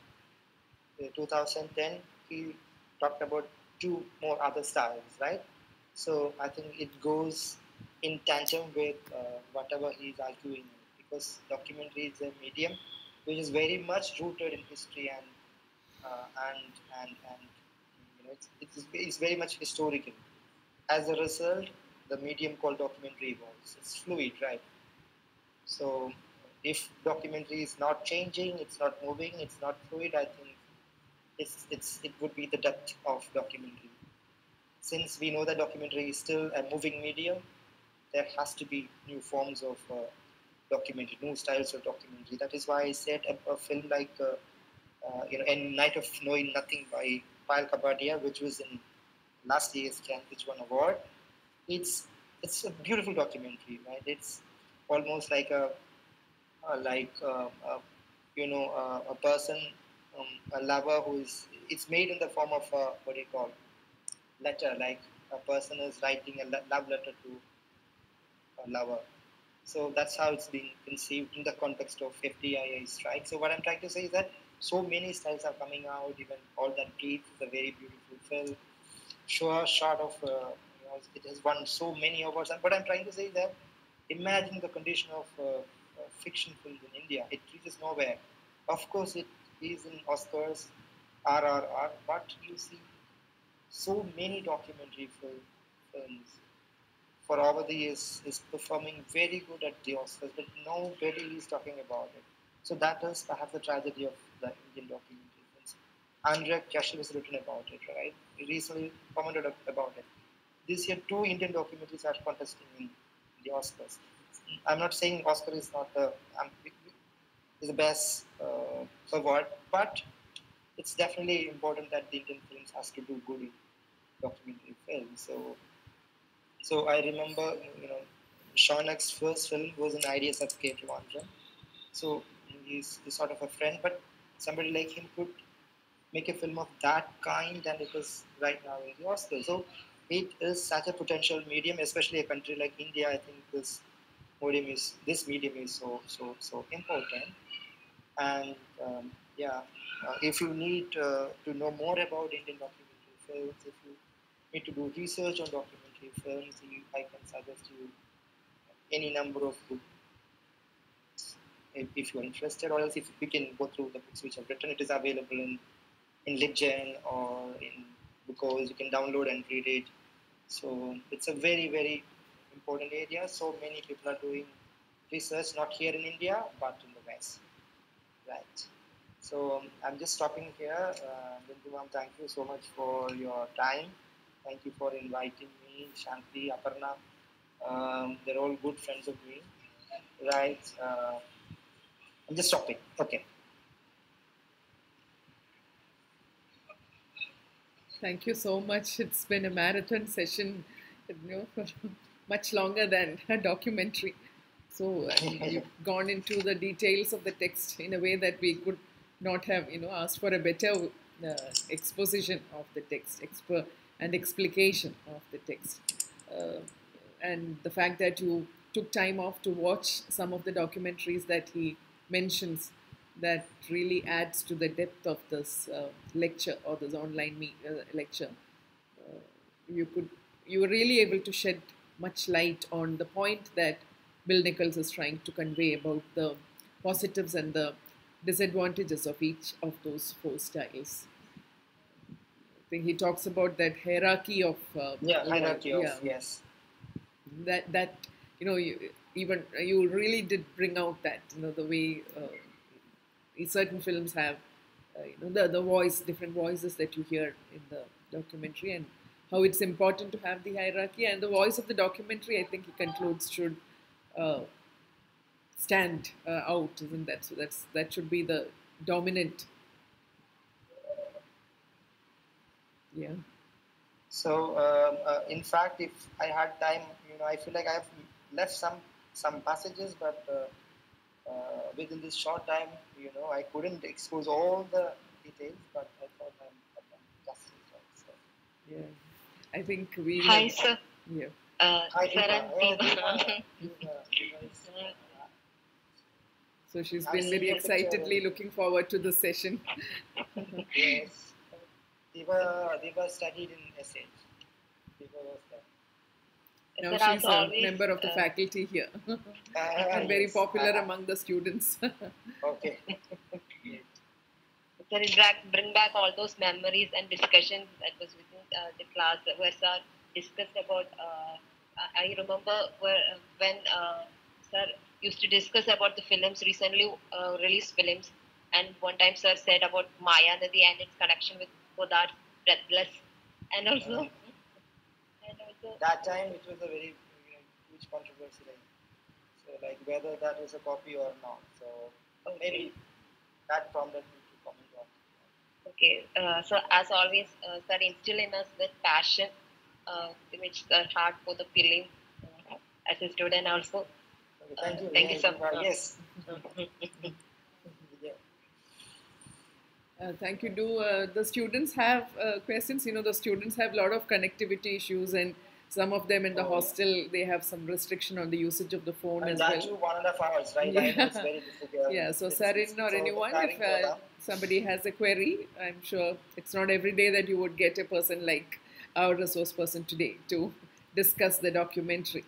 Speaker 3: 2010, he talked about two more other styles, right? So I think it goes in tandem with whatever he's arguing, because documentary is a medium which is very much rooted in history and it's very much historical. As a result, the medium called documentary evolves. It's fluid, right? So if documentary is not changing, it's not moving, it's not fluid, I think it would be the depth of documentary. Since we know that documentary is still a moving medium, there has to be new forms of documentary, new styles of documentary. That is why I said a film like "A Night of Knowing Nothing" by Payal Kapadia, which was in last year's Cannes, which won award. It's it's a beautiful documentary, right? It's almost like a person, a lover who is. It's made in the form of what do you call letter, like a person is writing a love letter to a lover. So that's how it's being conceived in the context of FDIA strike. So what I'm trying to say is that so many styles are coming out. Even All That Breathes is a very beautiful film. Sure, short of it has won so many awards. But I'm trying to say that imagine the condition of fiction films in India. It reaches nowhere. Of course, it is in Oscars, RRR, but you see so many documentary films for over the years is performing very good at the Oscars, but nobody is talking about it. So that is perhaps the tragedy of the Indian documentary films. Andrea Cashel has written about it, right? He recently commented about it. This year, two Indian documentaries are contesting in the Oscars. I'm not saying Oscar is not is the best award, but it's definitely important that the Indian films has to do good in documentary films. So I remember, Shaunak's first film was in Ideas of K. Trivandrum. So he's sort of a friend, but somebody like him could make a film of that kind, and it is right now in the Oscars. So it is such a potential medium, especially a country like India. I think this medium is so important. And yeah, if you need to know more about Indian documentary films, if you need to do research on documentary films, I can suggest you any number of books if you're interested, or else if you can go through the books which I've written. It is available in LibGen or in because you can download and read it. So it's a very, very important area. So many people are doing research, not here in India, but in the West. Right. So I'm just stopping here. Bindu ma'am, thank you so much for your time. Thank you for inviting me, Shanti, Aparna. They're all good friends of me. Right. I'm just stopping. Okay.
Speaker 1: Thank you so much. It's been a marathon session, for much longer than a documentary. So you've gone into the details of the text in a way that we could not have, asked for a better exposition of the text, and explication of the text. Uh, and the fact that you took time off to watch some of the documentaries that he mentions, that really adds to the depth of this lecture, or this online lecture. Uh, you were really able to shed much light on the point that Bill Nichols is trying to convey about the positives and the disadvantages of each of those four styles. I think he talks about that hierarchy of
Speaker 3: hierarchy of yes.
Speaker 1: That you really did bring out that the way certain films have the voice, different voices that you hear in the documentary, and how it's important to have the hierarchy, and the voice of the documentary, I think he concludes, should uh, stand out, isn't that? So that should be the dominant. Yeah.
Speaker 3: So in fact, if I had time, I feel like I've left some passages, but within this short time, I couldn't expose all the details. But I thought
Speaker 1: Yeah. I think we
Speaker 4: Hi,
Speaker 1: have,
Speaker 4: sir.
Speaker 1: yeah.
Speaker 3: Hi,
Speaker 4: Sir
Speaker 3: Diva.
Speaker 4: and
Speaker 3: Oh,
Speaker 4: Diva.
Speaker 3: Diva is,
Speaker 1: So she's
Speaker 3: I've
Speaker 1: been
Speaker 3: seen
Speaker 1: very
Speaker 3: your picture.
Speaker 1: excitedly looking forward to this session.
Speaker 3: Yes. Diva studied in SH. Diva was there.
Speaker 1: Now
Speaker 4: Sir, as
Speaker 1: she's a
Speaker 4: always,
Speaker 1: member of the faculty here and very
Speaker 3: Yes.
Speaker 1: popular among the students.
Speaker 3: Okay.
Speaker 4: sir, bring back all those memories and discussions that was within the class where sir discussed about. I remember when sir used to discuss about the films recently released films, and one time sir said about Maya Nadi and its connection with Godard's Breathless, and also
Speaker 3: That time it was a very huge controversy. So like whether that was a copy or not. So maybe that prompted me to comment on.
Speaker 4: Okay, so as always, sir instill in us with passion, which sir had for the film as a student also.
Speaker 3: Okay, thank you.
Speaker 4: Thank you so much.
Speaker 3: Yes. Yeah.
Speaker 1: Thank you. Do the students have questions? You know, the students have a lot of connectivity issues, and some of them in the hostel, they have some restriction on the usage of the phone
Speaker 3: And
Speaker 1: as
Speaker 3: that
Speaker 1: well.
Speaker 3: too 1.5 hours, right?
Speaker 1: Yeah.
Speaker 3: I know it's very difficult.
Speaker 1: Yeah, so
Speaker 3: It's
Speaker 1: Sarin or anyone,
Speaker 3: tiring
Speaker 1: if
Speaker 3: for them.
Speaker 1: somebody has a query, I'm sure it's not every day that you would get a person like our resource person today to discuss the documentary.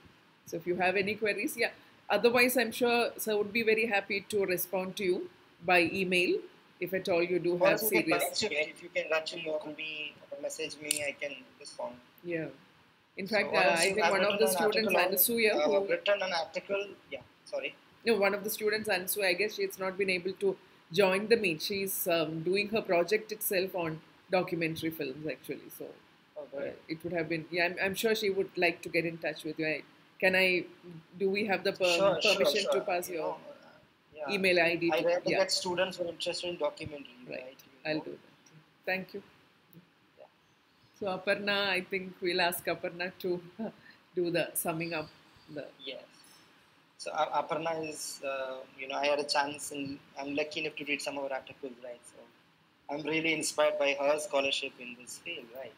Speaker 1: So if you have any queries, yeah. Otherwise, I'm sure Sir would be very happy to respond to you by email if at all you do
Speaker 3: Or
Speaker 1: have
Speaker 3: if you can
Speaker 1: serious.
Speaker 3: write to me, if you can write to me or call me or message me, I can respond.
Speaker 1: Yeah. In
Speaker 3: So
Speaker 1: fact,
Speaker 3: what else
Speaker 1: I think
Speaker 3: I've
Speaker 1: one of
Speaker 3: written
Speaker 1: the
Speaker 3: an
Speaker 1: students,
Speaker 3: article on-
Speaker 1: Anasuya,
Speaker 3: I've
Speaker 1: who
Speaker 3: written an article. Yeah, sorry.
Speaker 1: no, one of the students, Ansu, I guess she's not been able to join the meet. She's doing her project itself on documentary films, actually. So it would have been, yeah, I'm sure she would like to get in touch with you. Do we have the permission to pass your email ID
Speaker 3: I
Speaker 1: to?
Speaker 3: rather
Speaker 1: Yeah,
Speaker 3: get students who are interested in documentary, right?
Speaker 1: I'll do that. Thank you. So Aparna, I think we'll ask Aparna to do the summing up.
Speaker 3: Yes. So Aparna is, I had a chance and I'm lucky enough to read some of her articles, right? So I'm really inspired by her scholarship in this field, right?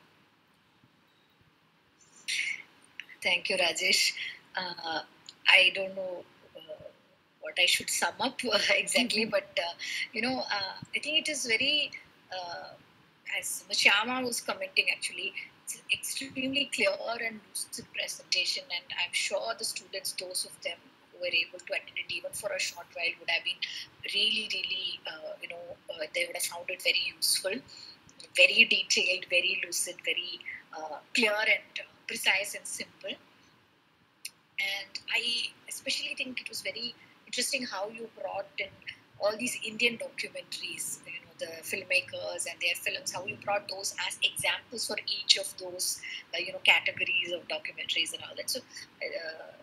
Speaker 2: Thank you, Rajesh. I don't know what I should sum up exactly, but I think it is very, as Shyama was commenting, actually, it's extremely clear and lucid presentation, and I'm sure the students, those of them who were able to attend it even for a short while, would have been really, really, they would have found it very useful, very detailed, very lucid, very clear and precise and simple. And I especially think it was very interesting how you brought in all these Indian documentaries, the filmmakers and their films, how you brought those as examples for each of those, categories of documentaries and all that. So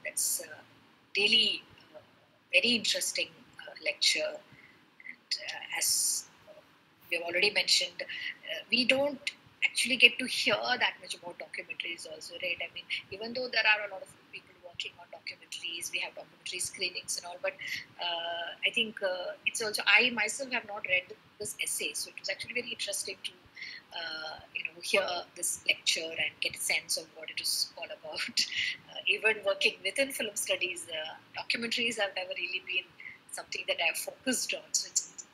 Speaker 2: that's really very interesting lecture. And as we have already mentioned, we don't actually get to hear that much about documentaries also, right? I mean, even though there are a lot of people working on documentaries, we have documentary screenings and all, but I think it's also, I myself have not read this essay, so it was actually very interesting to hear this lecture and get a sense of what it is all about. Even working within film studies, documentaries have never really been something that I've focused on, so it's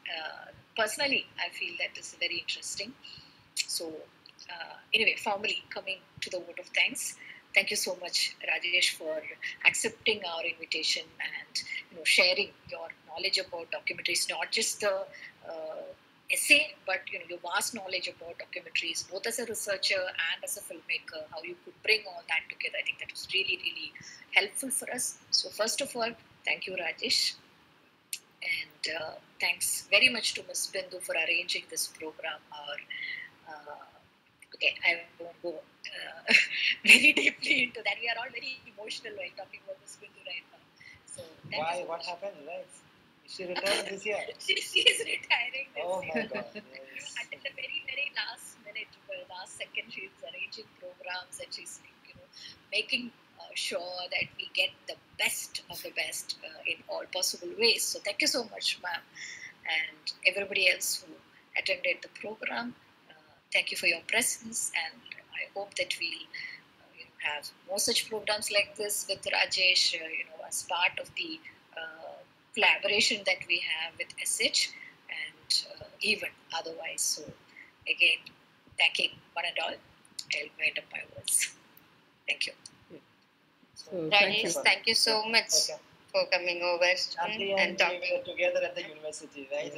Speaker 2: personally I feel that this is very interesting. So anyway, formally coming to the vote of thanks. Thank you so much, Rajesh, for accepting our invitation and sharing your knowledge about documentaries, not just the essay, but your vast knowledge about documentaries, both as a researcher and as a filmmaker. How you could bring all that together, I think that was really, really helpful for us. So first of all, thank you, Rajesh, and thanks very much to Ms. Bindu for arranging this program. Okay, I won't go very deeply into that. We are all very emotional while talking about Ms. Bindu right now. So
Speaker 3: why? What happened? Right? Is she retiring this year?
Speaker 2: she is retiring this year.
Speaker 3: Oh my God! Yes.
Speaker 2: Until the very, very last minute, last second, she's arranging programs and she's making sure that we get the best of the best in all possible ways. So thank you so much, ma'am, and everybody else who attended the program. Thank you for your presence, and I hope that we'll have more such programs like this with Rajesh, as part of the collaboration that we have with SH and even otherwise. So again, thanking one and all. I'll wind up my words. Thank you.
Speaker 1: So,
Speaker 4: Rajesh, thank you so much for coming over and talking.
Speaker 3: We were together at the university, right?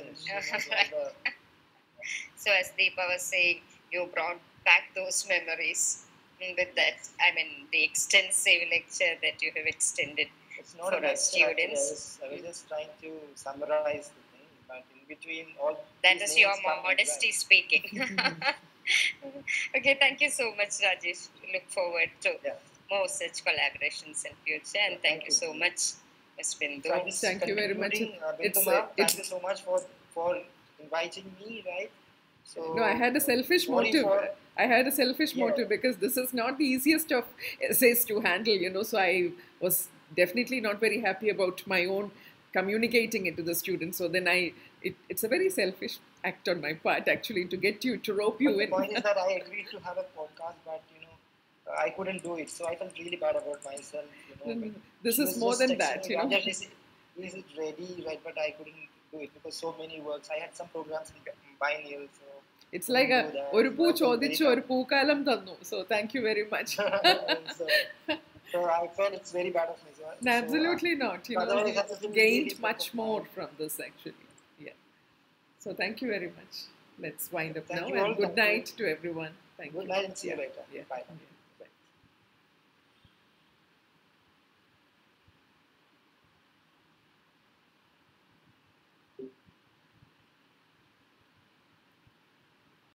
Speaker 4: So as Deepa was saying, you brought back those memories with that. I mean, the extensive lecture that you have extended
Speaker 3: it's not
Speaker 4: for our students.
Speaker 3: I was just trying to summarize the thing, but in between all
Speaker 4: that
Speaker 3: these
Speaker 4: is your
Speaker 3: names coming,
Speaker 4: modesty
Speaker 3: right?
Speaker 4: speaking. Okay, thank you so much, Rajesh. Look forward to more such collaborations in future, and thank you so much, Ms. Bindu.
Speaker 3: So
Speaker 1: thank you very much.
Speaker 3: Thank you so much for inviting me, right? So
Speaker 1: no, I had a selfish motive. I had a selfish motive because this is not the easiest of essays to handle, so I was definitely not very happy about my own communicating it to the students. So then it's a very selfish act on my part, actually, to get you, to rope you in.
Speaker 3: The point is that I agreed to have a podcast, but I couldn't do it. So I felt really bad about myself.
Speaker 1: This is more than that.
Speaker 3: Is it ready, right? But I couldn't do it because so many works. I had some programs in biennial, so
Speaker 1: it's like ഒരു പൂ ചോദിച്ചു ഒരു പൂക്കാലം തന്നു. So thank you very much.
Speaker 3: So I felt it's very bad of me.
Speaker 1: No, absolutely not. Gained much more from this, actually. Yeah. So thank you very much. Let's wind up now, and good night to everyone. Thank you.
Speaker 3: Good night and see you later.
Speaker 1: Yeah.
Speaker 3: Bye.